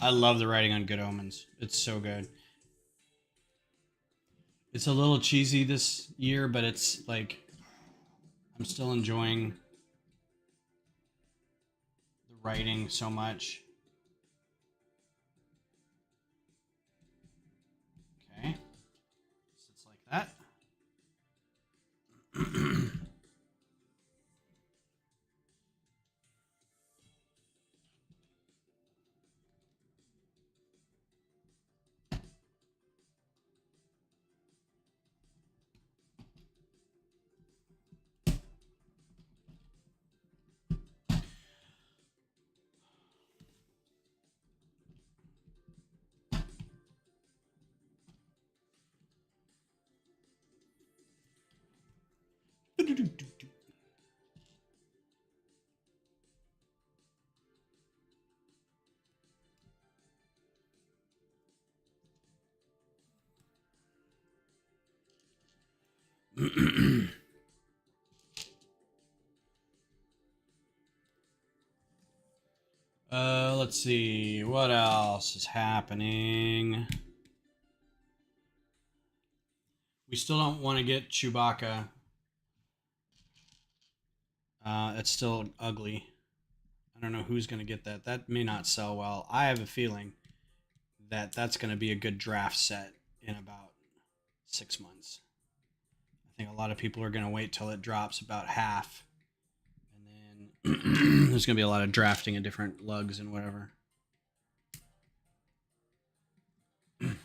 I love the writing on Good Omens. It's so good. It's a little cheesy this year, but it's like I'm still enjoying the writing so much. Okay. Sits like that. Let's see. What else is happening? We still don't want to get Chewbacca. It's still ugly. I don't know who's going to get that. That may not sell well. I have a feeling that that's going to be a good draft set in about 6 months. I think a lot of people are going to wait till it drops about half. And then there's going to be a lot of drafting of different lugs and whatever. Black.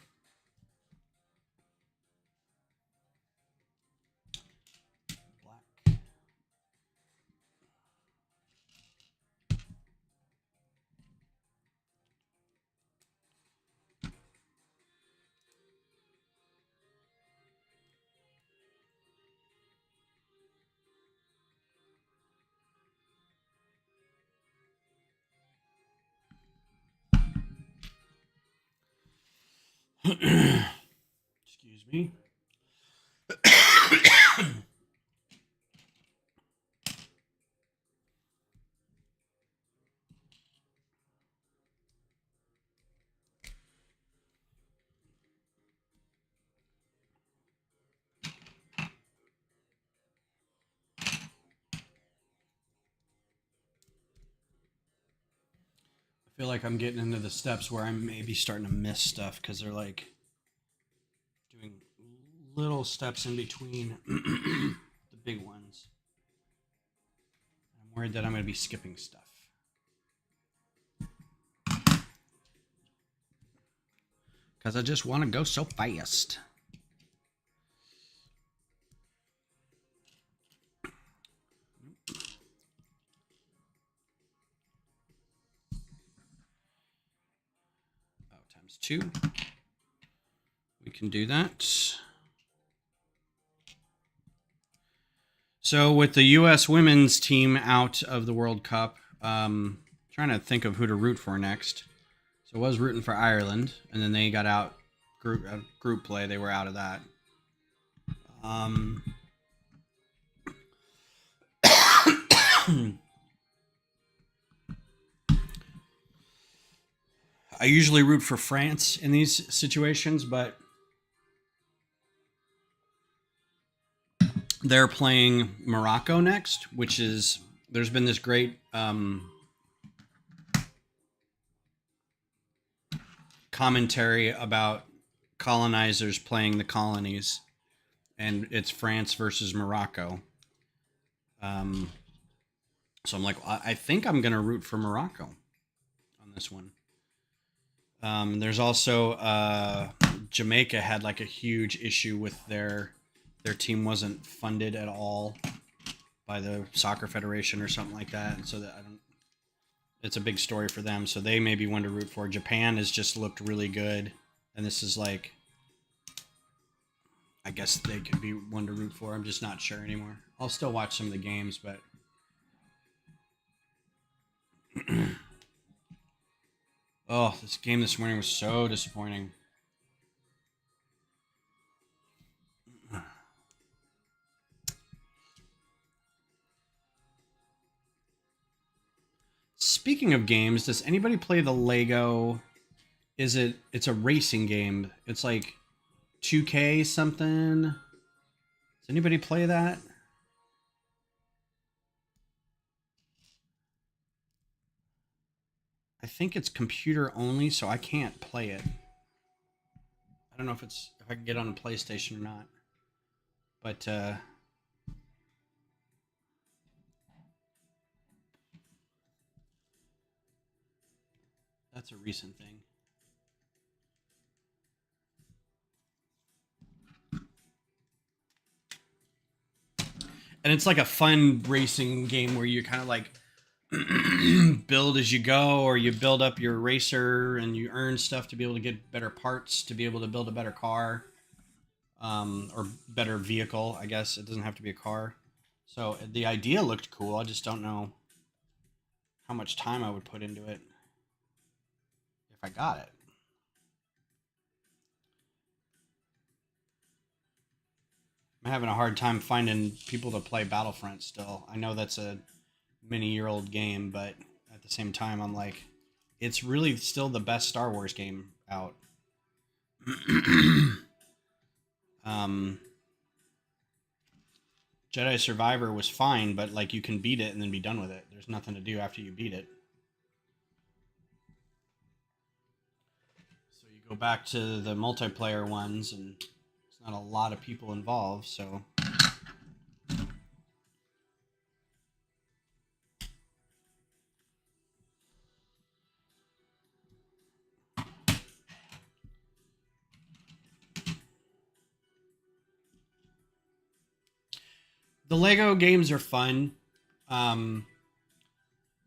Excuse me. I feel like I'm getting into the steps where I'm maybe starting to miss stuff because they're like doing little steps in between the big ones. I'm worried that I'm going to be skipping stuff. Because I just want to go so fast. Oh, times 2. We can do that. So with the U.S. women's team out of the World Cup, trying to think of who to root for next. So I was rooting for Ireland, and then they got out group play. They were out of that. I usually root for France in these situations, but they're playing Morocco next, which is there's been this great commentary about colonizers playing the colonies, and it's France versus Morocco. So I'm like, I think I'm gonna root for Morocco on this one. There's also Jamaica had like a huge issue with their team wasn't funded at all by the soccer federation or something like that, and so that it's a big story for them. So they may be one to root for. Japan has just looked really good, and this is like, I guess they could be one to root for. I'm just not sure anymore. I'll still watch some of the games, but Oh, this game this morning was so disappointing. Speaking of games, does anybody play the Lego? It's a racing game. It's like 2K something. Does anybody play that? I think it's computer only, so I can't play it. I don't know if I can get on a PlayStation or not. But that's a recent thing. And it's like a fun racing game where you kind of like build as you go, or you build up your racer and you earn stuff to be able to get better parts to be able to build a better car, or better vehicle. I guess it doesn't have to be a car. So the idea looked cool. I just don't know how much time I would put into it if I got it. I'm having a hard time finding people to play Battlefront still. I know that's a many-year-old game, but at the same time, I'm like, it's really still the best Star Wars game out. um, Jedi Survivor was fine, but like you can beat it and then be done with it. There's nothing to do after you beat it. So you go back to the multiplayer ones, and it's not a lot of people involved. So the Lego games are fun. Um,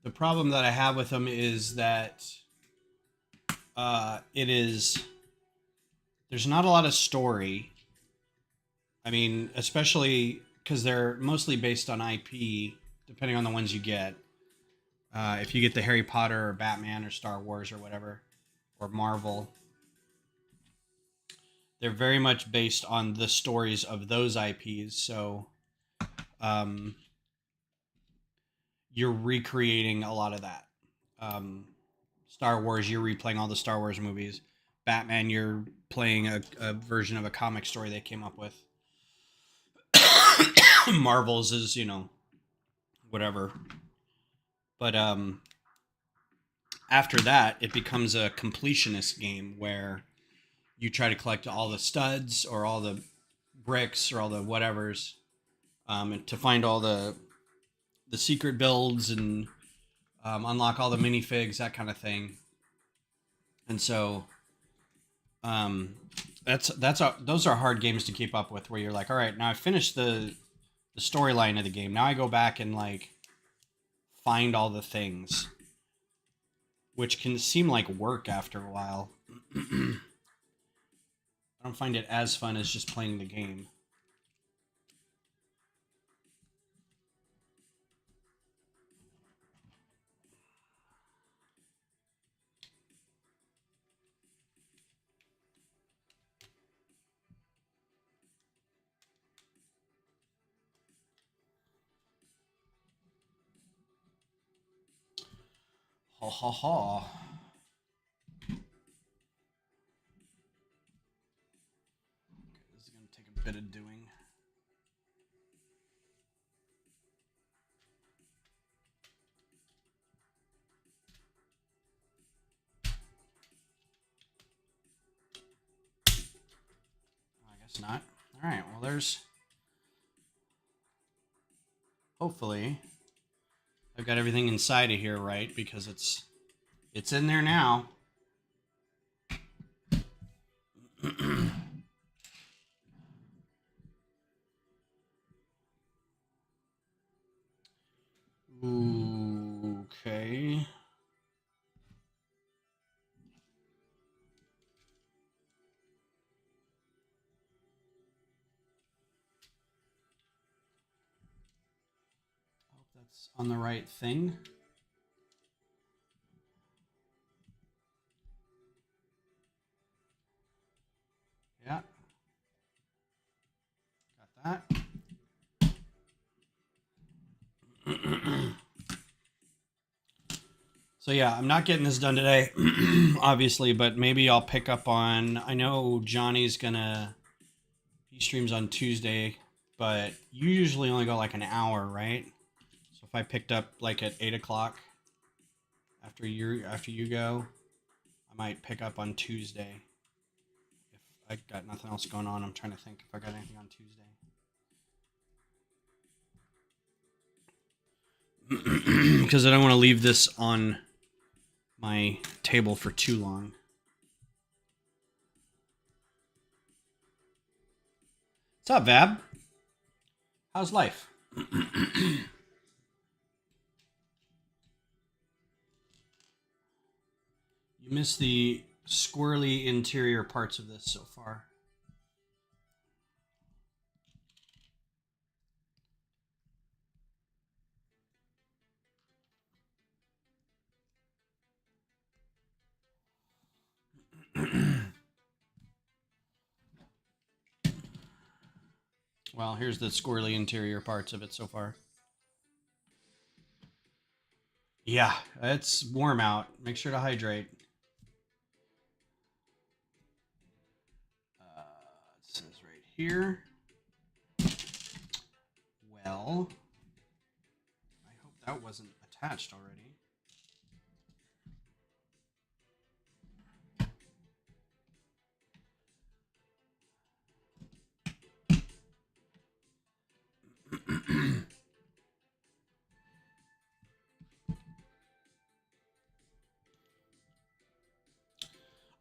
the problem that I have with them is that it is there's not a lot of story. I mean, especially because they're mostly based on IP, depending on the ones you get. If you get the Harry Potter or Batman or Star Wars or whatever, or Marvel, they're very much based on the stories of those IPs. So um, you're recreating a lot of that. Um, Star Wars, you're replaying all the Star Wars movies. Batman, you're playing a version of a comic story they came up with. Marvel's is, whatever. But after that, it becomes a completionist game where you try to collect all the studs or all the bricks or all the whatevers, and to find all the secret builds and unlock all the minifigs, that kind of thing. And so um, those are hard games to keep up with. Where you're like, all right, now I finished the storyline of the game. Now I go back and like find all the things, which can seem like work after a while. I don't find it as fun as just playing the game. Ha ha ha. This is going to take a bit of doing. I guess not. All right. Well, there's. Hopefully, I've got everything inside of here right because it's in there now. Okay. Hope that's on the right thing. that. So yeah, I'm not getting this done today, obviously, but maybe I'll pick up on, I know Johnny's he streams on Tuesday, but you usually only go like an hour, right? So if I picked up like at 8 o'clock after you go, I might pick up on Tuesday. If I got nothing else going on, I'm trying to think if I got anything on Tuesday. Because I don't want to leave this on my table for too long. What's up, Vab? How's life? You missed the squirrely interior parts of this so far. Well, here's the squirrely interior parts of it so far. Yeah, it's warm out. Make sure to hydrate. It says right here. Well, I hope that wasn't attached already.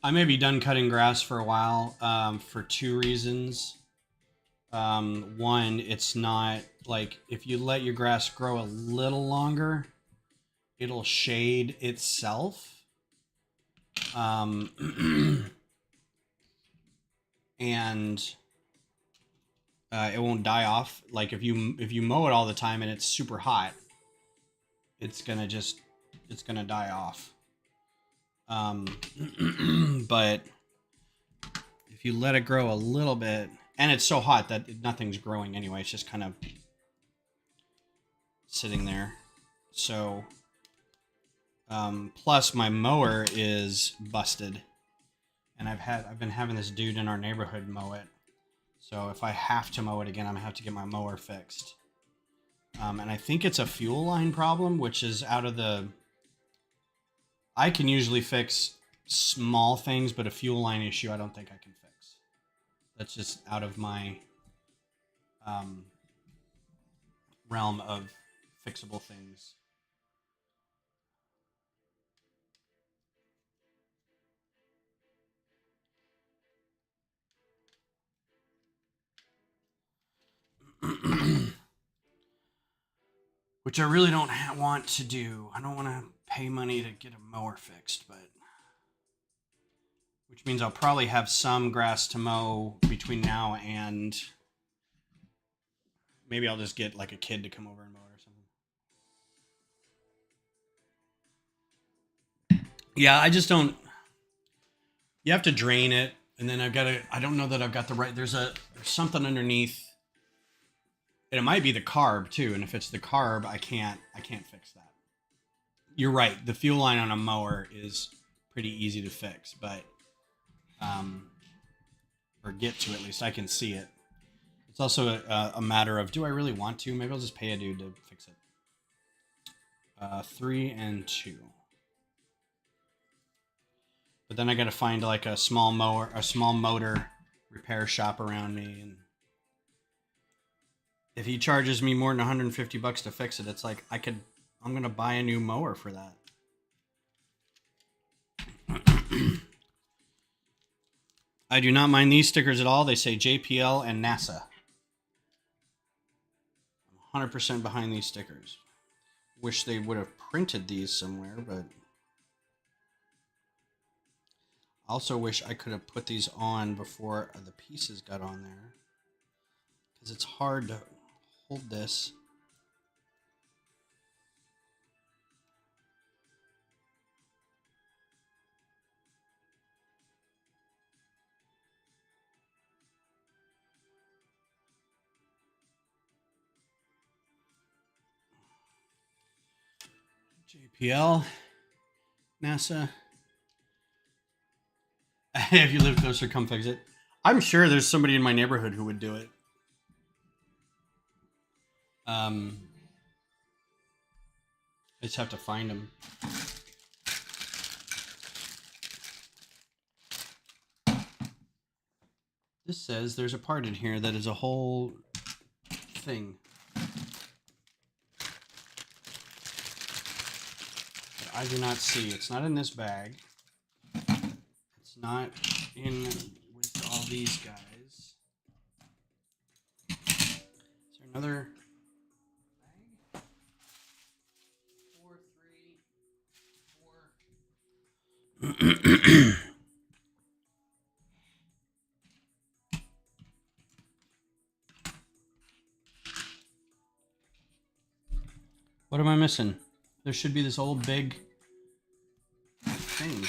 I may be done cutting grass for a while for two reasons. One, it's not like if you let your grass grow a little longer, it'll shade itself. And it won't die off. Like if you mow it all the time and it's super hot, it's gonna die off. But if you let it grow a little bit, and it's so hot that nothing's growing anyway, it's just kind of sitting there. So, plus my mower is busted, and I've been having this dude in our neighborhood mow it. So if I have to mow it again, I'm gonna have to get my mower fixed. And I think it's a fuel line problem, which is out of the. I can usually fix small things, but a fuel line issue, I don't think I can fix. That's just out of my realm of fixable things. Which I really don't want to do. I don't want to pay money to get a mower fixed, but which means I'll probably have some grass to mow between now and maybe I'll just get like a kid to come over and mow it or something. Yeah, I just don't. You have to drain it, and then I don't know that I've got the right. There's something underneath. And it might be the carb too, and if it's the carb, I can't fix that. You're right. The fuel line on a mower is pretty easy to fix, but or get to at least. I can see it. It's also a matter of, do I really want to? Maybe I'll just pay a dude to fix it. 3 and 2. But then I got to find like a small motor repair shop around me, and if he charges me more than $150 to fix it, it's like I'm gonna buy a new mower for that. I do not mind these stickers at all. They say JPL and NASA. I'm 100% behind these stickers. Wish they would have printed these somewhere, but I also wish I could have put these on before the pieces got on there, because it's hard to hold this. JPL, NASA. If you live closer, come fix it. I'm sure there's somebody in my neighborhood who would do it. I just have to find them. This says there's a part in here that is a whole thing. That I do not see. It's not in this bag. It's not in with all these guys. Is there another bag? 4, 3, 4. What am I missing? There should be this old big thing.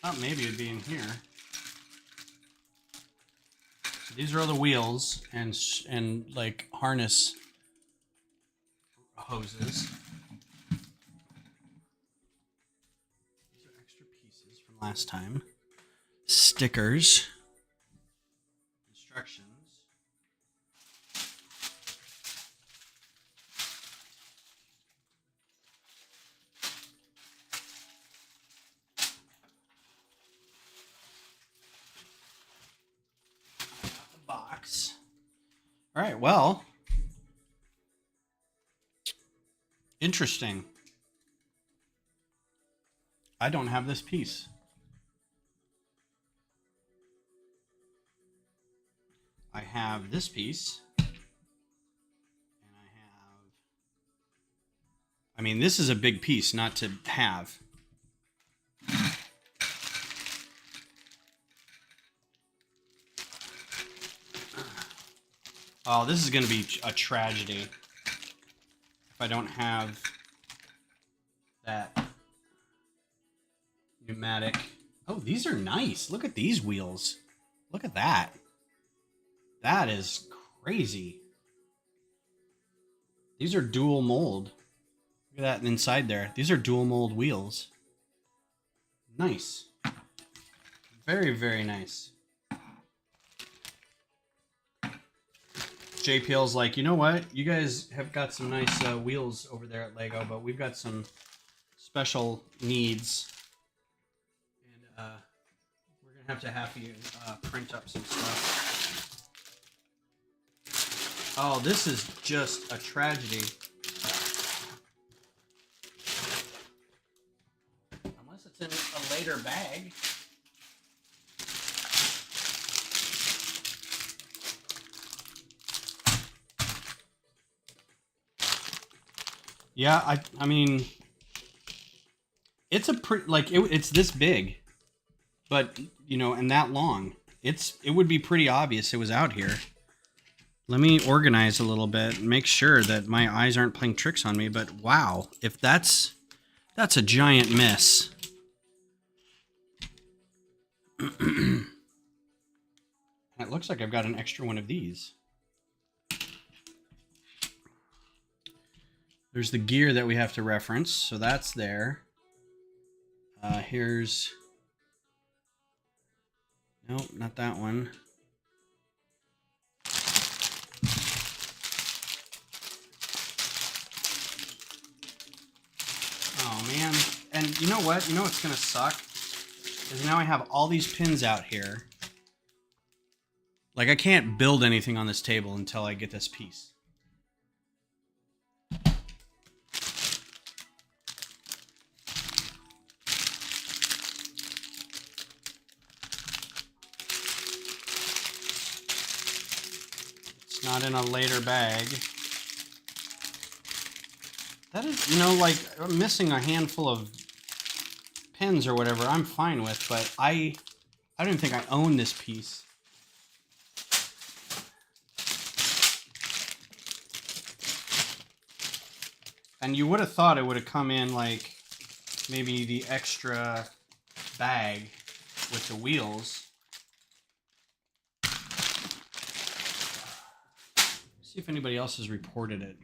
Oh, maybe it'd be in here. So these are all the wheels and like harness hoses. These are extra pieces from last time. Stickers. Instructions. Box. All right, well, interesting. I don't have this piece. I have this piece. And I mean, this is a big piece not to have. Oh, this is going to be a tragedy if I don't have that pneumatic. Oh, these are nice. Look at these wheels. Look at that. That is crazy. These are dual mold. Look at that inside there. These are dual mold wheels. Nice. Very, very nice. JPL's like, you know what? You guys have got some nice wheels over there at Lego, but we've got some special needs. And we're going to have you print up some stuff. Oh, this is just a tragedy. Unless it's in a later bag. Yeah, I mean, it's a pretty, like, it's this big, but, you know, and that long. It would be pretty obvious it was out here. Let me organize a little bit and make sure that my eyes aren't playing tricks on me, but wow, if that's a giant miss. It looks like I've got an extra one of these. There's the gear that we have to reference, so that's there. Here's... Nope, not that one. Oh, man. And you know what? You know what's going to suck? Is now I have all these pins out here. Like, I can't build anything on this table until I get this piece. Not in a later bag. That is, you know, like, missing a handful of pins or whatever, I'm fine with, but I don't even think I own this piece. And you would have thought it would have come in, like, maybe the extra bag with the wheels. See if anybody else has reported it.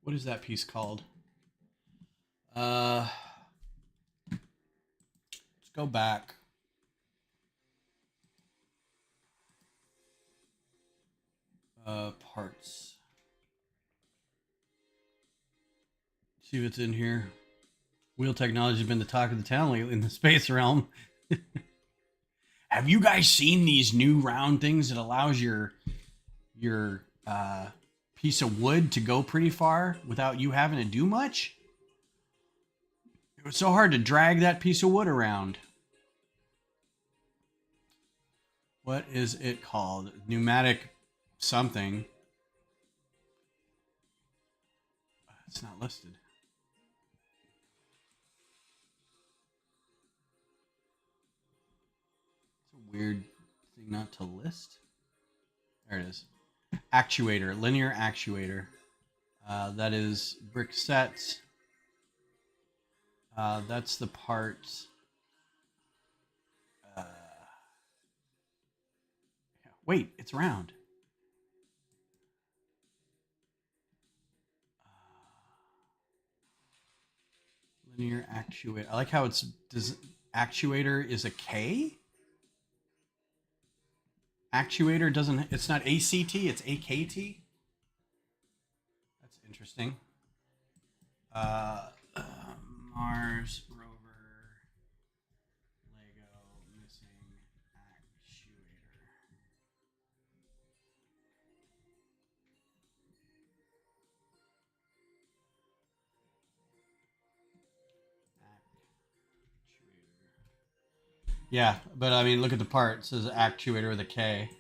What is that piece called? Let's go back. Parts. See what's in here. Wheel technology has been the talk of the town lately in the space realm. Have you guys seen these new round things that allows your piece of wood to go pretty far without you having to do much? It was so hard to drag that piece of wood around. What is it called? Pneumatic something. It's not listed. It's a weird thing not to list. There it is. Actuator, linear actuator. That is brick sets. That's the part. Wait, it's round. Linear actuator. I like how it's actuator is a K. Actuator doesn't. It's not ACT. It's AKT. That's interesting. Mars rover Lego missing actuator. Yeah, but I mean, look at the part. It says actuator with a K.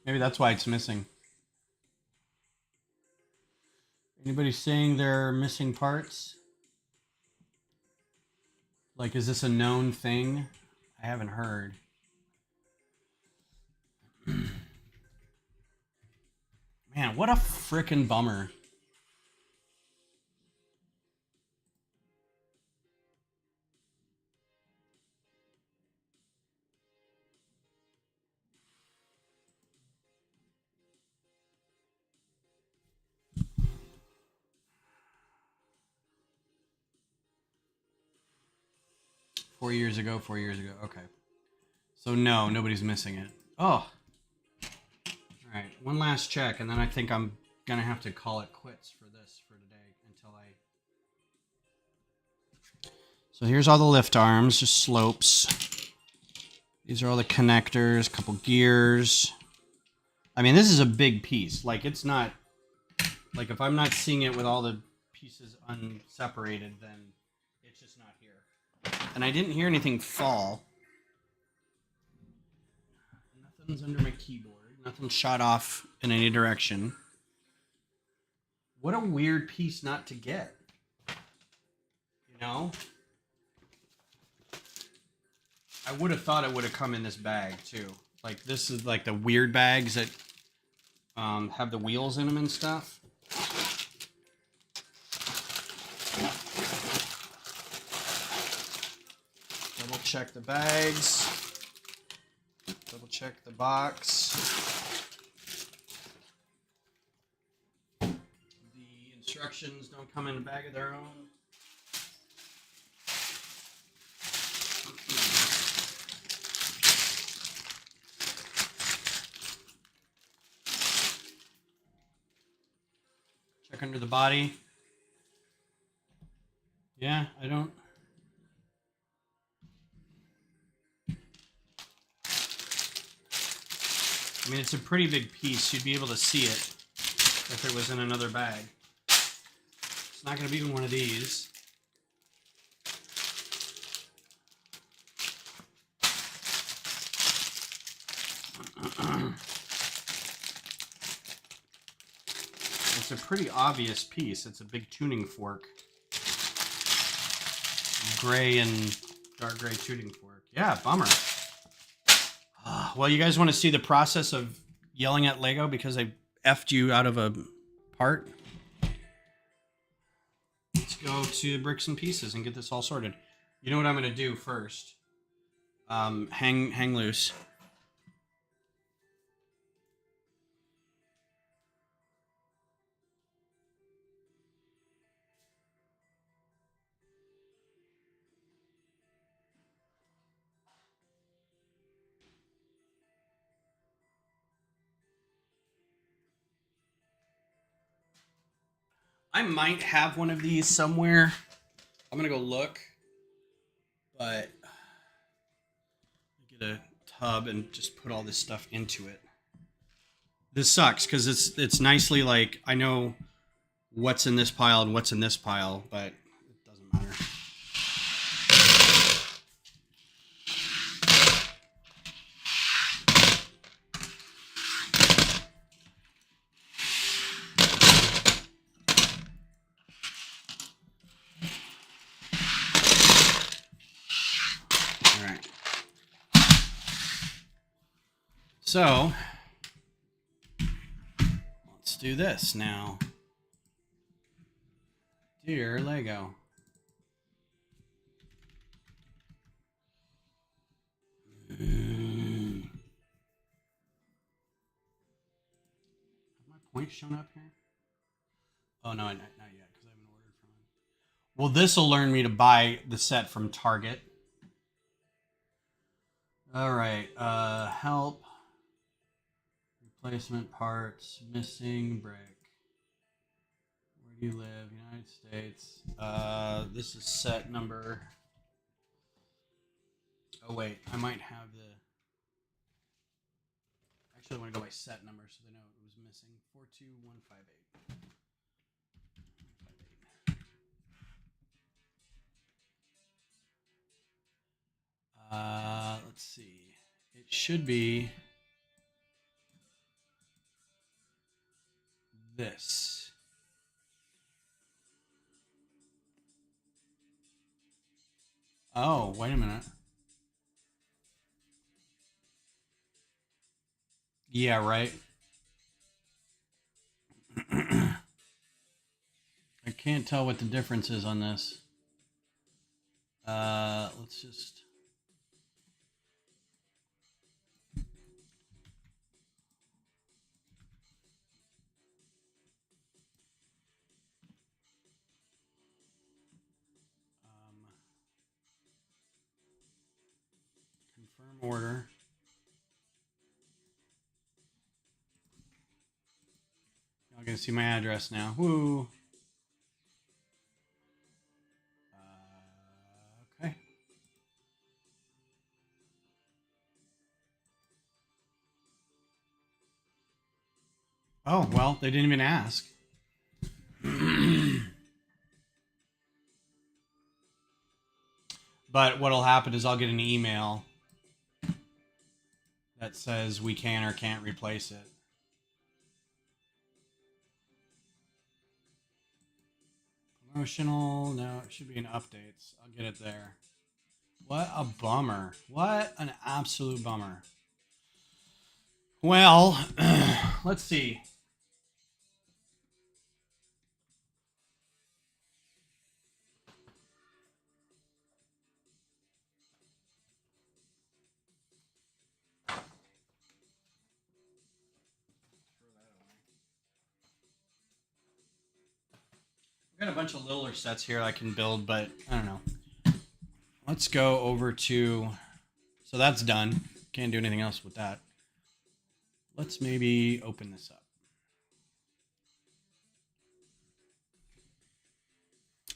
Maybe that's why it's missing. Anybody saying they're missing parts? Like, is this a known thing? I haven't heard. Man, what a frickin' bummer. Four years ago. Okay. So no, nobody's missing it. Oh. All right, one last check, and then I think I'm gonna have to call it quits for this for today until I. So here's all the lift arms, just slopes. These are all the connectors, a couple gears. I mean, this is a big piece. Like, it's not like if I'm not seeing it with all the pieces unseparated, then it's just not here. And I didn't hear anything fall. Nothing's under my keyboard. Nothing shot off in any direction. What a weird piece not to get. You know? I would have thought it would have come in this bag too. Like, this is like the weird bags that have the wheels in them and stuff. Double check the bags. Double check the box. The instructions don't come in a bag of their own. Check under the body. Yeah, I don't. I mean, it's a pretty big piece. You'd be able to see it if it was in another bag. It's not going to be in one of these. It's a pretty obvious piece. It's a big tuning fork. Gray and dark gray tuning fork. Yeah, bummer. Well, you guys want to see the process of yelling at Lego because I effed you out of a part? Let's go to bricks and pieces and get this all sorted. You know what I'm going to do first? Hang loose. I might have one of these somewhere. I'm gonna go look, but get a tub and just put all this stuff into it. This sucks because it's nicely like I know what's in this pile and what's in this pile, but it doesn't matter. All right. So let's do this now. Dear Lego. Have my points shown up here? Oh, no, not yet, because I haven't ordered from it. Well, this will learn me to buy the set from Target. All right, help. Replacement parts, missing brick. Where do you live? United States. This is set number. Oh, wait, I might have the. Actually, I want to go by set number so they know it was missing. 42158. Let's see. It should be this. Oh, wait a minute. Yeah, right. I can't tell what the difference is on this. Let's just. Confirm order. Y'all gonna see my address now. Woo! Okay. Oh, well, they didn't even ask. But what'll happen is I'll get an email that says we can or can't replace it. Promotional, no, it should be in updates. I'll get it there. What a bummer. What an absolute bummer. Well, let's see. I've got a bunch of littler sets here I can build, but I don't know. Let's go over to. So that's done. Can't do anything else with that. Let's maybe open this up.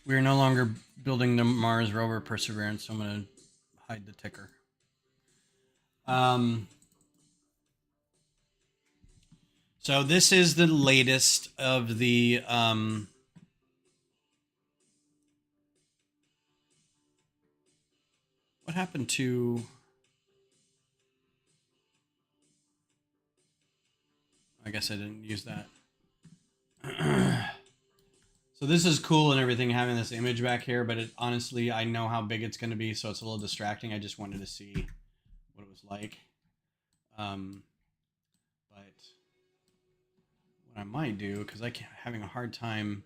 We are no longer building the Mars Rover Perseverance, so I'm going to hide the ticker. So this is the latest of the what happened to I guess I didn't use that. So this is cool and everything having this image back here, but it honestly I know how big it's going to be, so it's a little distracting. I just wanted to see what it was like. But what I might do, because I'm having a hard time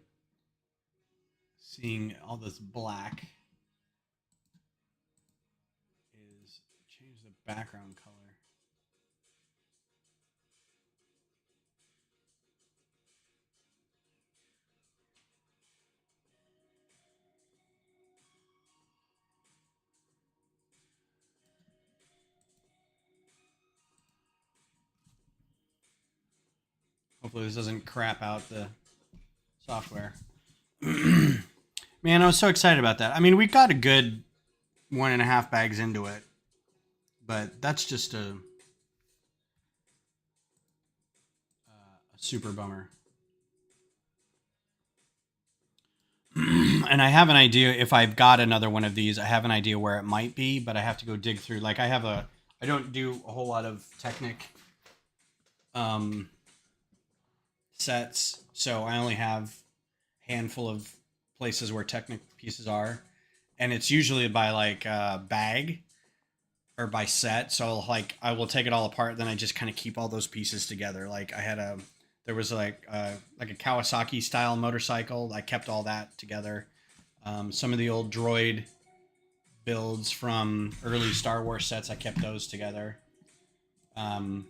seeing all this black, is change the background color. Hopefully this doesn't crap out the software. Man, I was so excited about that. I mean, we got a good 1.5 bags into it, but that's just a super bummer. And I have an idea if I've got another one of these. I have an idea where it might be, but I have to go dig through. Like I don't do a whole lot of Technic um, sets, so I only have a handful of places where Technic pieces are, and it's usually by like bag or by set. So like I will take it all apart, then I just kind of keep all those pieces together. Like there was like a Kawasaki style motorcycle. I kept all that together. Some of the old droid builds from early Star Wars sets, I kept those together. Um,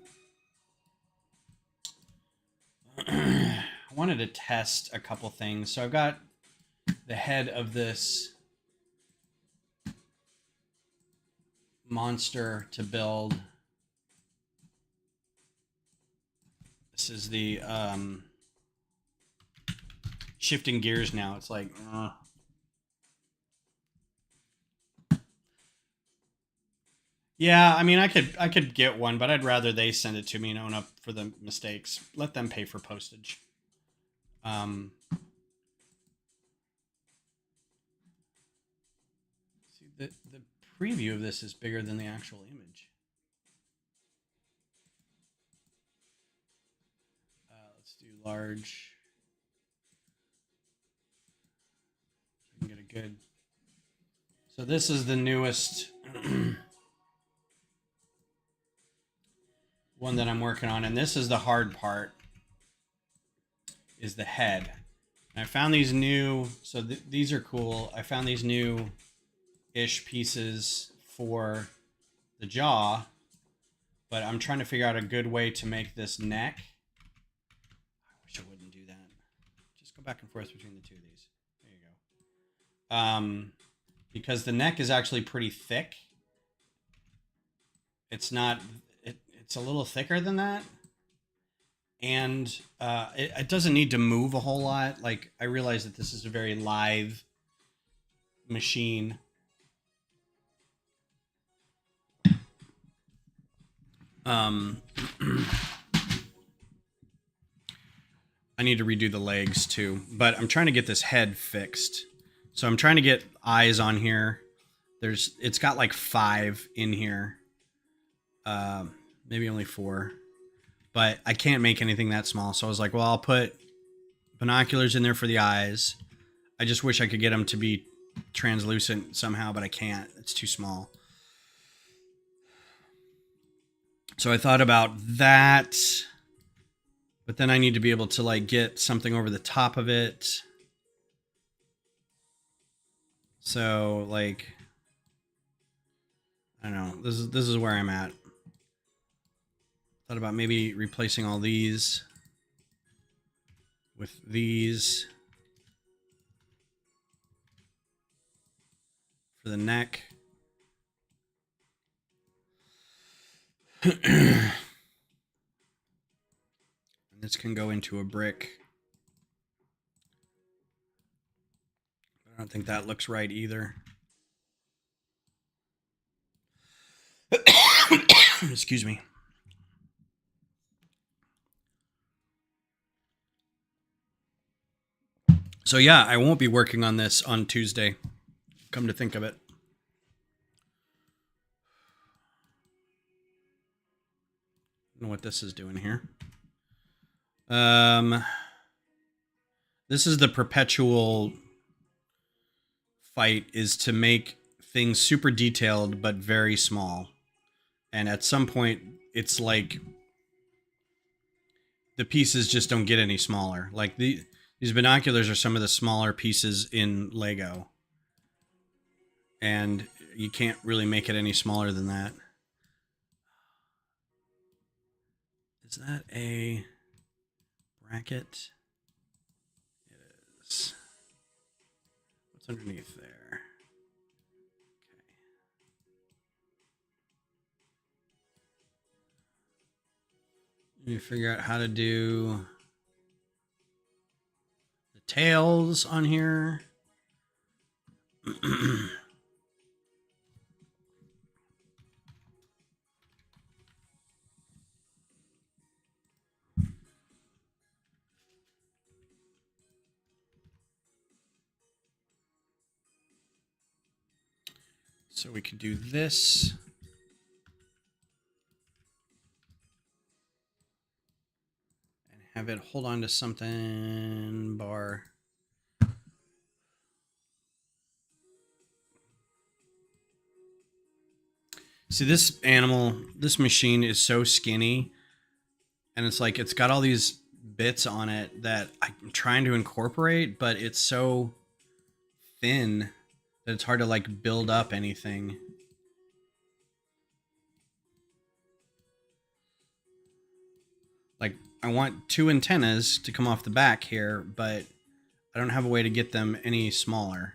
I wanted to test a couple things. So I've got the head of this monster to build. This is the shifting gears now. It's like, yeah, I mean, I could get one, but I'd rather they send it to me and own up for the mistakes. Let them pay for postage. See, the preview of this is bigger than the actual image. Let's do large. So we can get a good. So this is the newest one that I'm working on, and this is the hard part. Is the head. And I found these new. So these are cool. I found these new ish pieces for the jaw, but I'm trying to figure out a good way to make this neck. I wish I wouldn't do that. Just go back and forth between the two of these. There you go. Because the neck is actually pretty thick. It's not. It's a little thicker than that, and it doesn't need to move a whole lot. Like I realize that this is a very live machine. I need to redo the legs too, but I'm trying to get this head fixed. So I'm trying to get eyes on here. It's got like 5 in here. Maybe only 4, but I can't make anything that small. So I was like, well, I'll put binoculars in there for the eyes. I just wish I could get them to be translucent somehow, but I can't. It's too small. So I thought about that, but then I need to be able to like get something over the top of it. So like, I don't know. This is where I'm at. Thought about maybe replacing all these with these for the neck. And this can go into a brick. I don't think that looks right either. Excuse me. So yeah, I won't be working on this on Tuesday. Come to think of it. I don't know what this is doing here. This is the perpetual fight, is to make things super detailed but very small. And at some point, it's like the pieces just don't get any smaller. Like these binoculars are some of the smaller pieces in Lego. And you can't really make it any smaller than that. Is that a bracket? It is. What's underneath there? Okay. You figure out how to do the tails on here. So we could do this. And have it hold on to something bar. See, this machine is so skinny. And it's like, it's got all these bits on it that I'm trying to incorporate, but it's so thin that it's hard to like build up anything. Like, I want 2 antennas to come off the back here, but I don't have a way to get them any smaller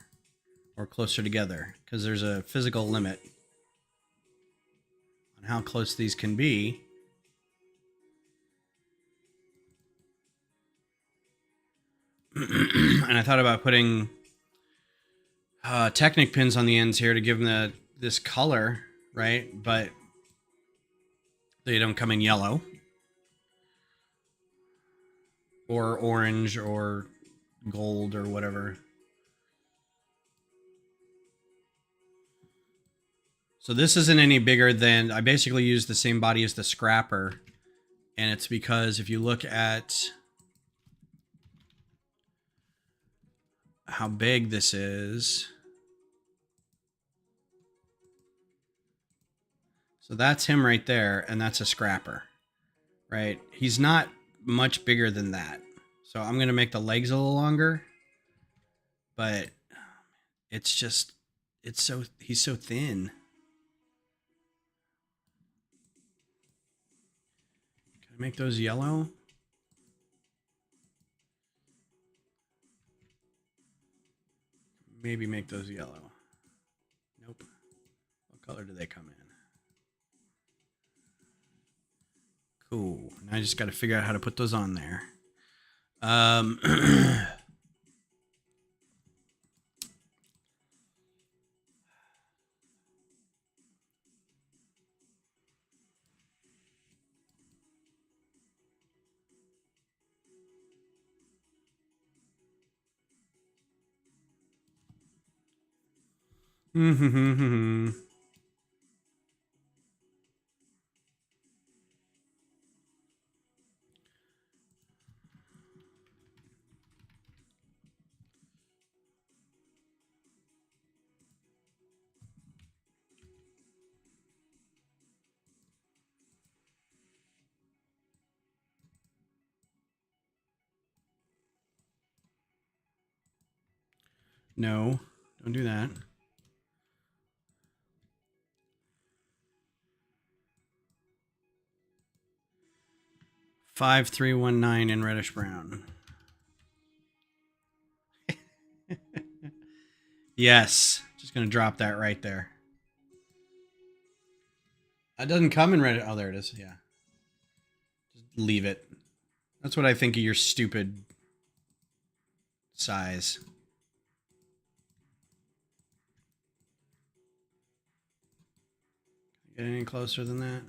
or closer together because there's a physical limit on how close these can be. And I thought about putting TECHNIC pins on the ends here to give them this color, right? But they don't come in yellow or orange or gold or whatever. So this isn't any bigger than, I basically use the same body as the scrapper. And it's because if you look at how big this is. So that's him right there, and that's a scrapper, right? He's not much bigger than that. So I'm going to make the legs a little longer, but it's just, he's so thin. Can I make those yellow? Maybe make those yellow. Nope. What color do they come in? Cool. Now I just got to figure out how to put those on there. No, don't do that. $5319 in reddish brown. Yes, just gonna drop that right there. It doesn't come in red. Oh, there it is. Yeah, just leave it. That's what I think of your stupid size. Get any closer than that?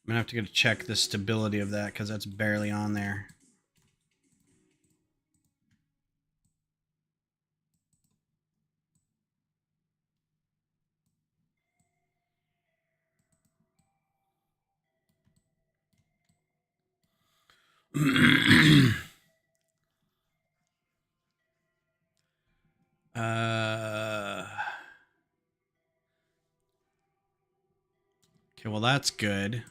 I'm gonna have to go check the stability of that because that's barely on there. Okay, well that's good.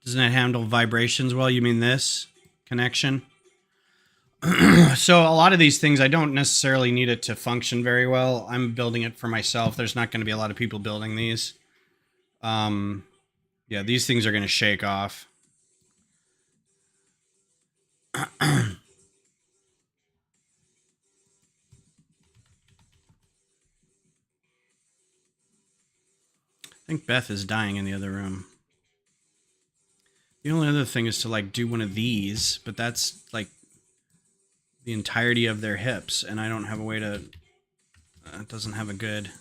Doesn't it handle vibrations well? You mean this connection? So a lot of these things, I don't necessarily need it to function very well. I'm building it for myself. There's not going to be a lot of people building these. Yeah, these things are going to shake off. I think Beth is dying in the other room. The only other thing is to like do one of these, but that's like the entirety of their hips, and I don't have a way to. It doesn't have a good.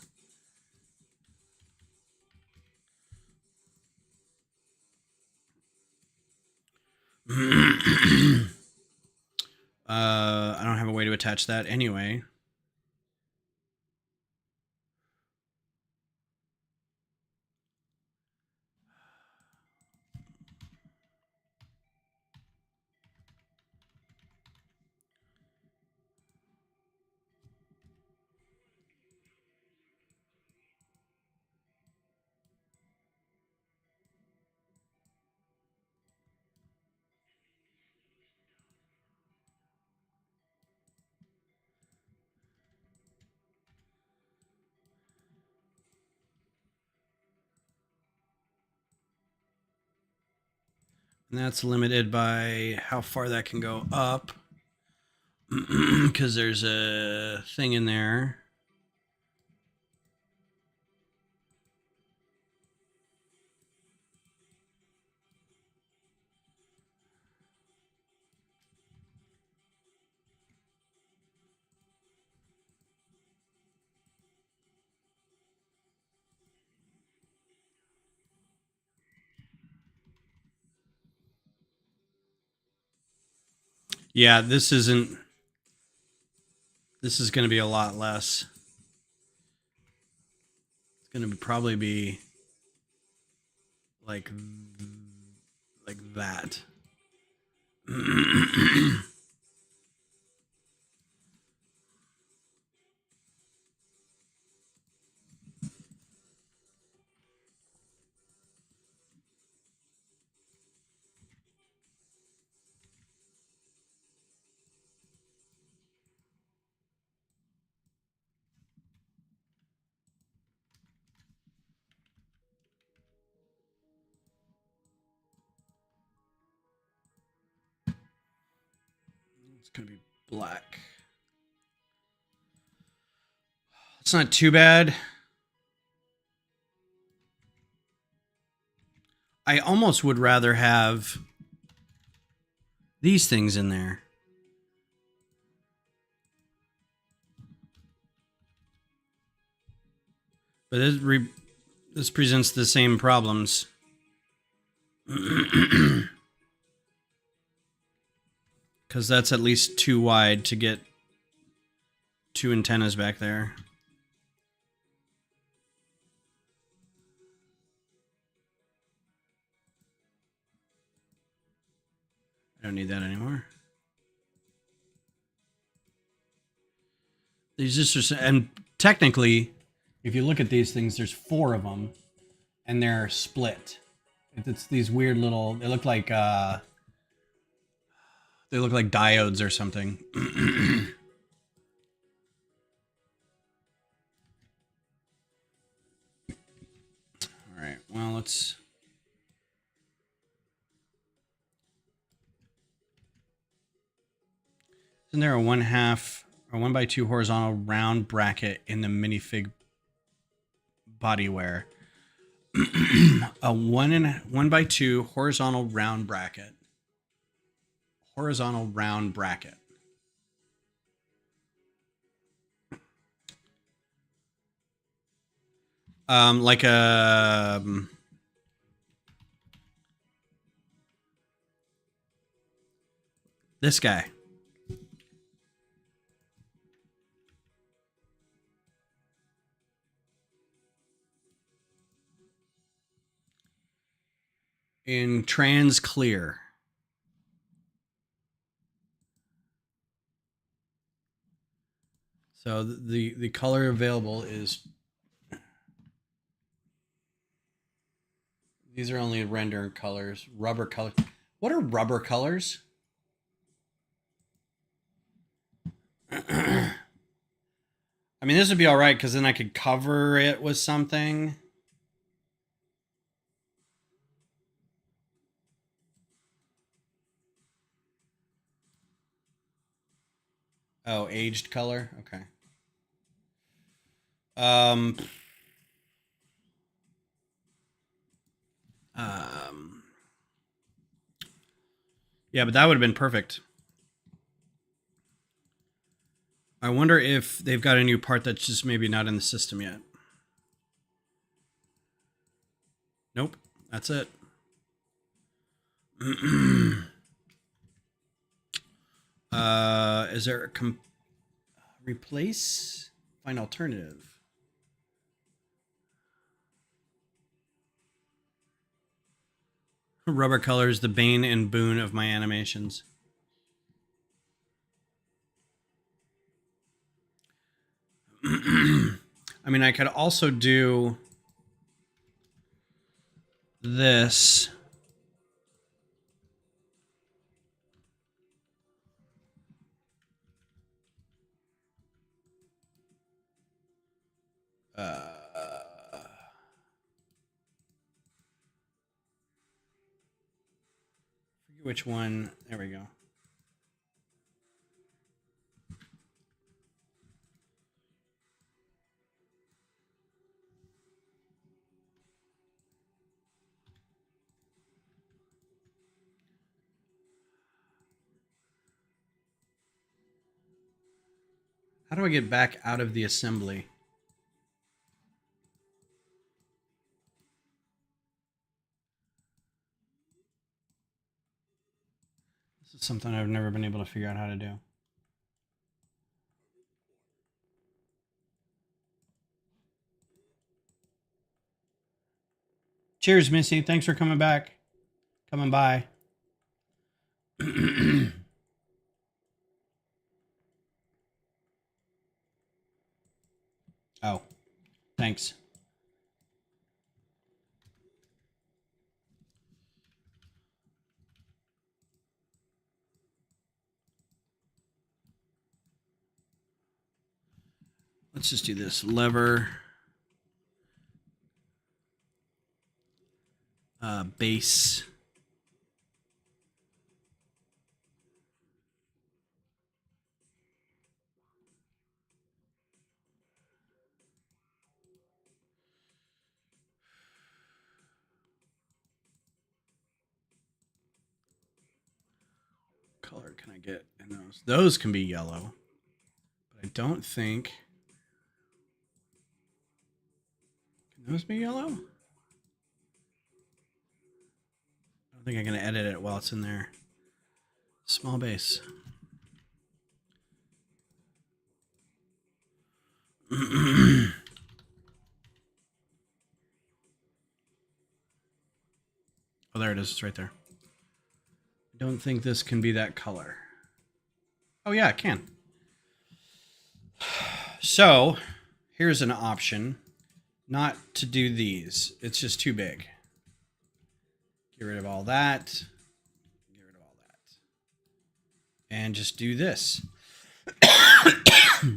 I don't have a way to attach that anyway. And that's limited by how far that can go up. Because there's a thing in there. Yeah, this isn't. This is going to be a lot less. It's going to probably be like that. It's going to be black. It's not too bad. I almost would rather have these things in there. But this presents the same problems. Because that's at least too wide to get two antennas back there. I don't need that anymore. These just are, and technically, if you look at these things, there's 4 of them, and they're split. It's these weird little. They look like diodes or something. All right. Well, let's. Isn't there a 1/2 or 1x2 horizontal round bracket in the minifig bodyware? A 1x2 horizontal round bracket. Horizontal round bracket. Like a. This guy. In trans clear. So the color available is. These are only render colors. Rubber colors. What are rubber colors? I mean, this would be all right because then I could cover it with something. Oh, aged color. Okay. Um, um, yeah, but that would have been perfect. I wonder if they've got a new part that's just maybe not in the system yet. Nope, that's it. Is there a replace? Find alternative. Rubber color is the bane and boon of my animations. I mean, I could also do this. Which one? There we go. How do I get back out of the assembly? This is something I've never been able to figure out how to do. Cheers, Missy. Thanks for coming back. Coming by. Oh, thanks. Let's just do this. Lever. Base. Color can I get in those? Those can be yellow. But I don't think... Can those be yellow? I don't think I can edit it while it's in there. Small base. Oh, there it is. It's right there. I don't think this can be that color. Oh, yeah, it can. So, here's an option. Not to do these. It's just too big. Get rid of all that. Get rid of all that. And just do this.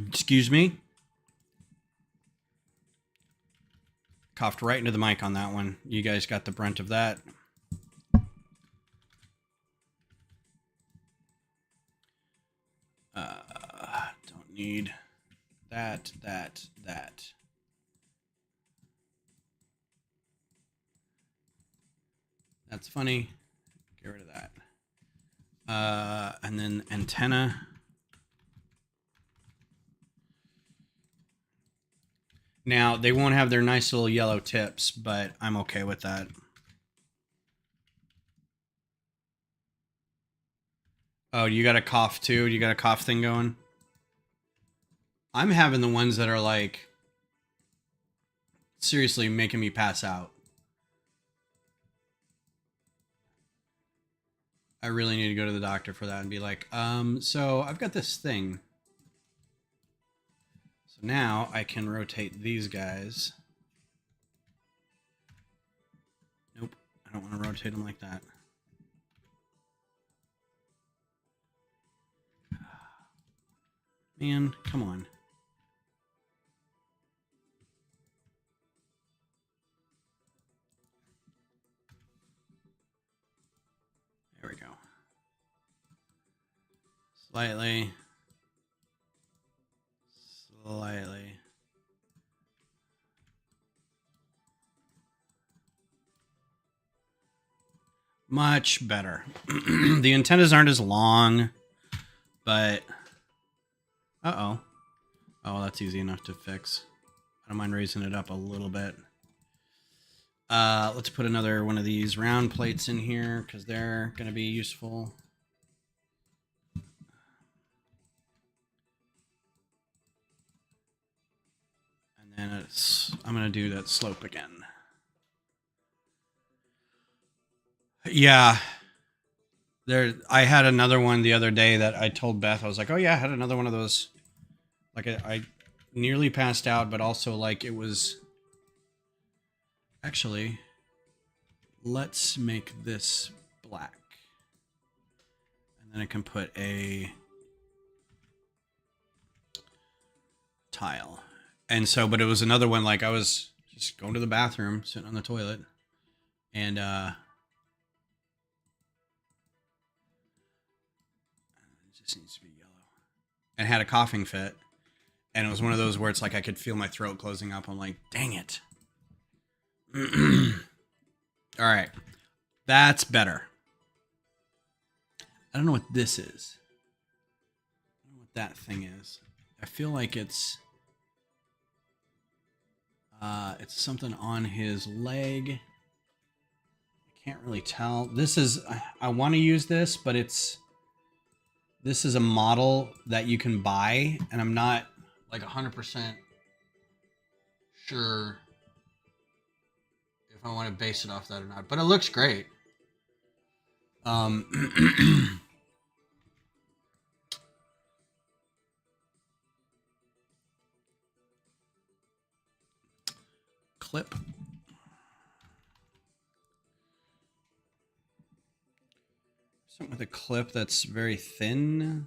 Excuse me. Coughed right into the mic on that one. You guys got the brunt of that. Don't need that. That's funny. Get rid of that. And then antenna. Now, they won't have their nice little yellow tips, but I'm okay with that. Oh, you got a cough too? You got a cough thing going? I'm having the ones that are like seriously making me pass out. I really need to go to the doctor for that and be like, so I've got this thing. So now I can rotate these guys. Nope, I don't want to rotate them like that. Man, come on. There we go. Slightly. Much better. The antennas aren't as long, but... Uh-oh. Oh, that's easy enough to fix. I don't mind raising it up a little bit. Let's put another one of these round plates in here because they're going to be useful. And then I'm going to do that slope again. Yeah. I had another one the other day that I told Beth, I was like, oh yeah, I had another one of those. Like I nearly passed out, but also like it was... Actually, let's make this black. And then I can put a tile. And so, but it was another one, like I was just going to the bathroom, sitting on the toilet, and it just needs to be yellow. And had a coughing fit. And it was one of those where it's like I could feel my throat closing up. I'm like, dang it. All right. That's better. I don't know what this is. I don't know what that thing is. I feel like it's something on his leg. I can't really tell. This is, I want to use this, but this is a model that you can buy, and I'm not like 100% sure if I want to base it off that or not, but it looks great. Clip. Something with a clip that's very thin.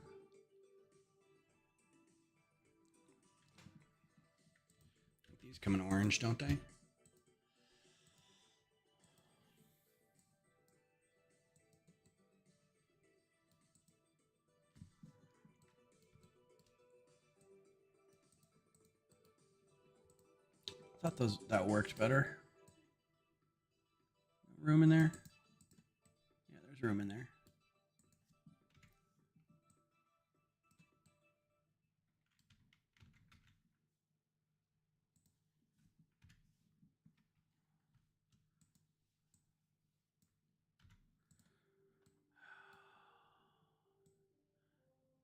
These come in orange, don't they? I thought that worked better. Room in there? Yeah, there's room in there.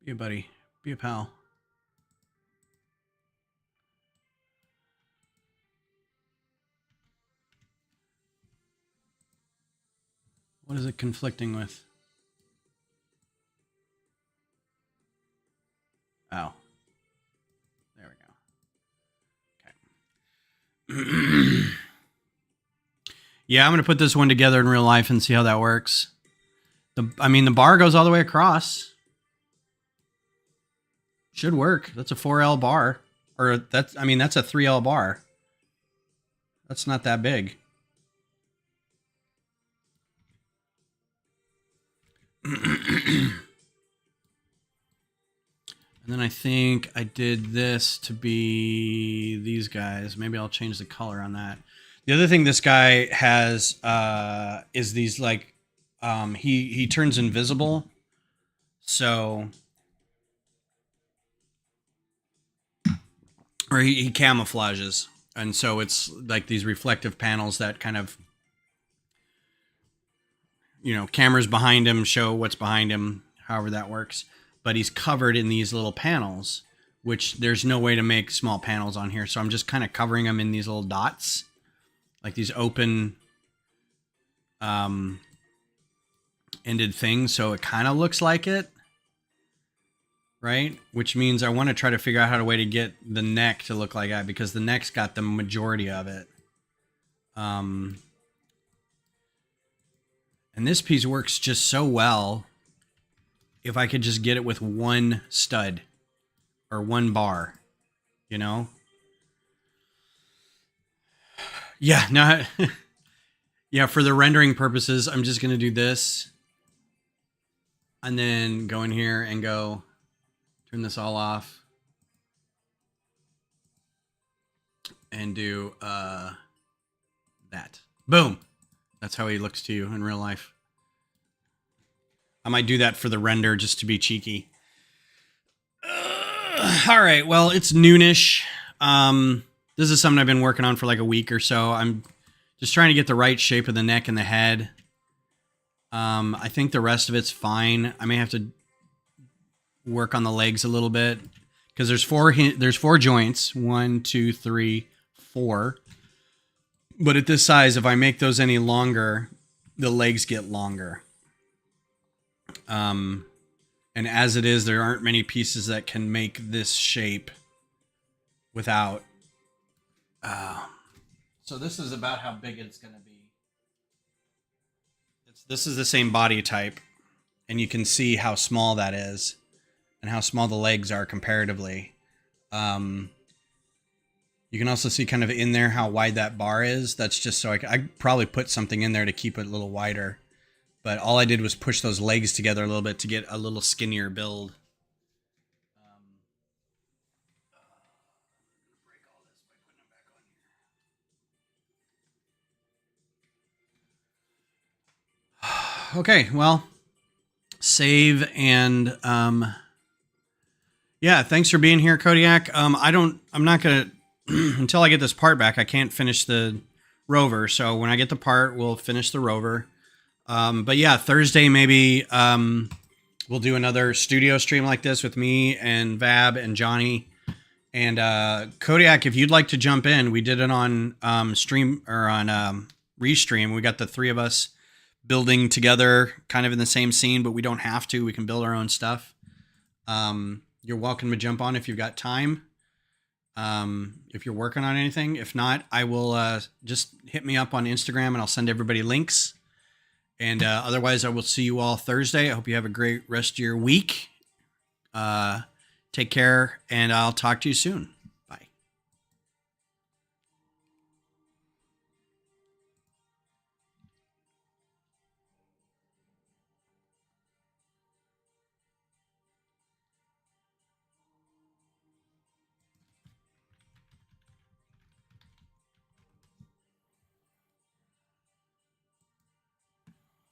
Be a buddy. Be a pal. What is it conflicting with? Oh. There we go. Okay. Yeah, I'm going to put this one together in real life and see how that works. I mean, the bar goes all the way across. Should work. That's a 4L bar. Or that's a 3L bar. That's not that big. And then I think I did this to be these guys. Maybe I'll change the color on that. The other thing this guy has is these like he turns invisible. So or he camouflages. And so it's like these reflective panels that kind of, you know, cameras behind him show what's behind him, however that works. But he's covered in these little panels, which there's no way to make small panels on here. So I'm just kind of covering them in these little dots, like these open ended things. So it kind of looks like it, right? Which means I want to try to figure out how to way to get the neck to look like that, because the neck's got the majority of it. And this piece works just so well if I could just get it with one stud, or one bar, you know? Yeah, no, yeah, for the rendering purposes, I'm just going to do this and then go in here and go turn this all off and do that. Boom. That's how he looks to you in real life. I might do that for the render just to be cheeky. All right, well, it's noonish. This is something I've been working on for like a week or so. I'm just trying to get the right shape of the neck and the head. I think the rest of it's fine. I may have to work on the legs a little bit because there's four joints. 1, 2, 3, 4. But at this size, if I make those any longer, the legs get longer. And as it is, there aren't many pieces that can make this shape without. So this is about how big it's going to be. This is the same body type, and you can see how small that is and how small the legs are comparatively. You can also see kind of in there how wide that bar is. That's just so I probably put something in there to keep it a little wider. But all I did was push those legs together a little bit to get a little skinnier build. Break all this by putting them back on here. Okay, well, save and yeah, thanks for being here, Kodiak. I'm not gonna until I get this part back. I can't finish the Rover, so when I get the part, we'll finish the Rover. But yeah, Thursday maybe we'll do another studio stream like this with me and Vab and Johnny and Kodiak. If you'd like to jump in, we did it on stream or on Restream. We got the three of us building together, kind of in the same scene, but we don't have to. We can build our own stuff. You're welcome to jump on if you've got time. If you're working on anything, if not, I will just hit me up on Instagram and I'll send everybody links. And otherwise, I will see you all Thursday. I hope you have a great rest of your week. Take care, and I'll talk to you soon.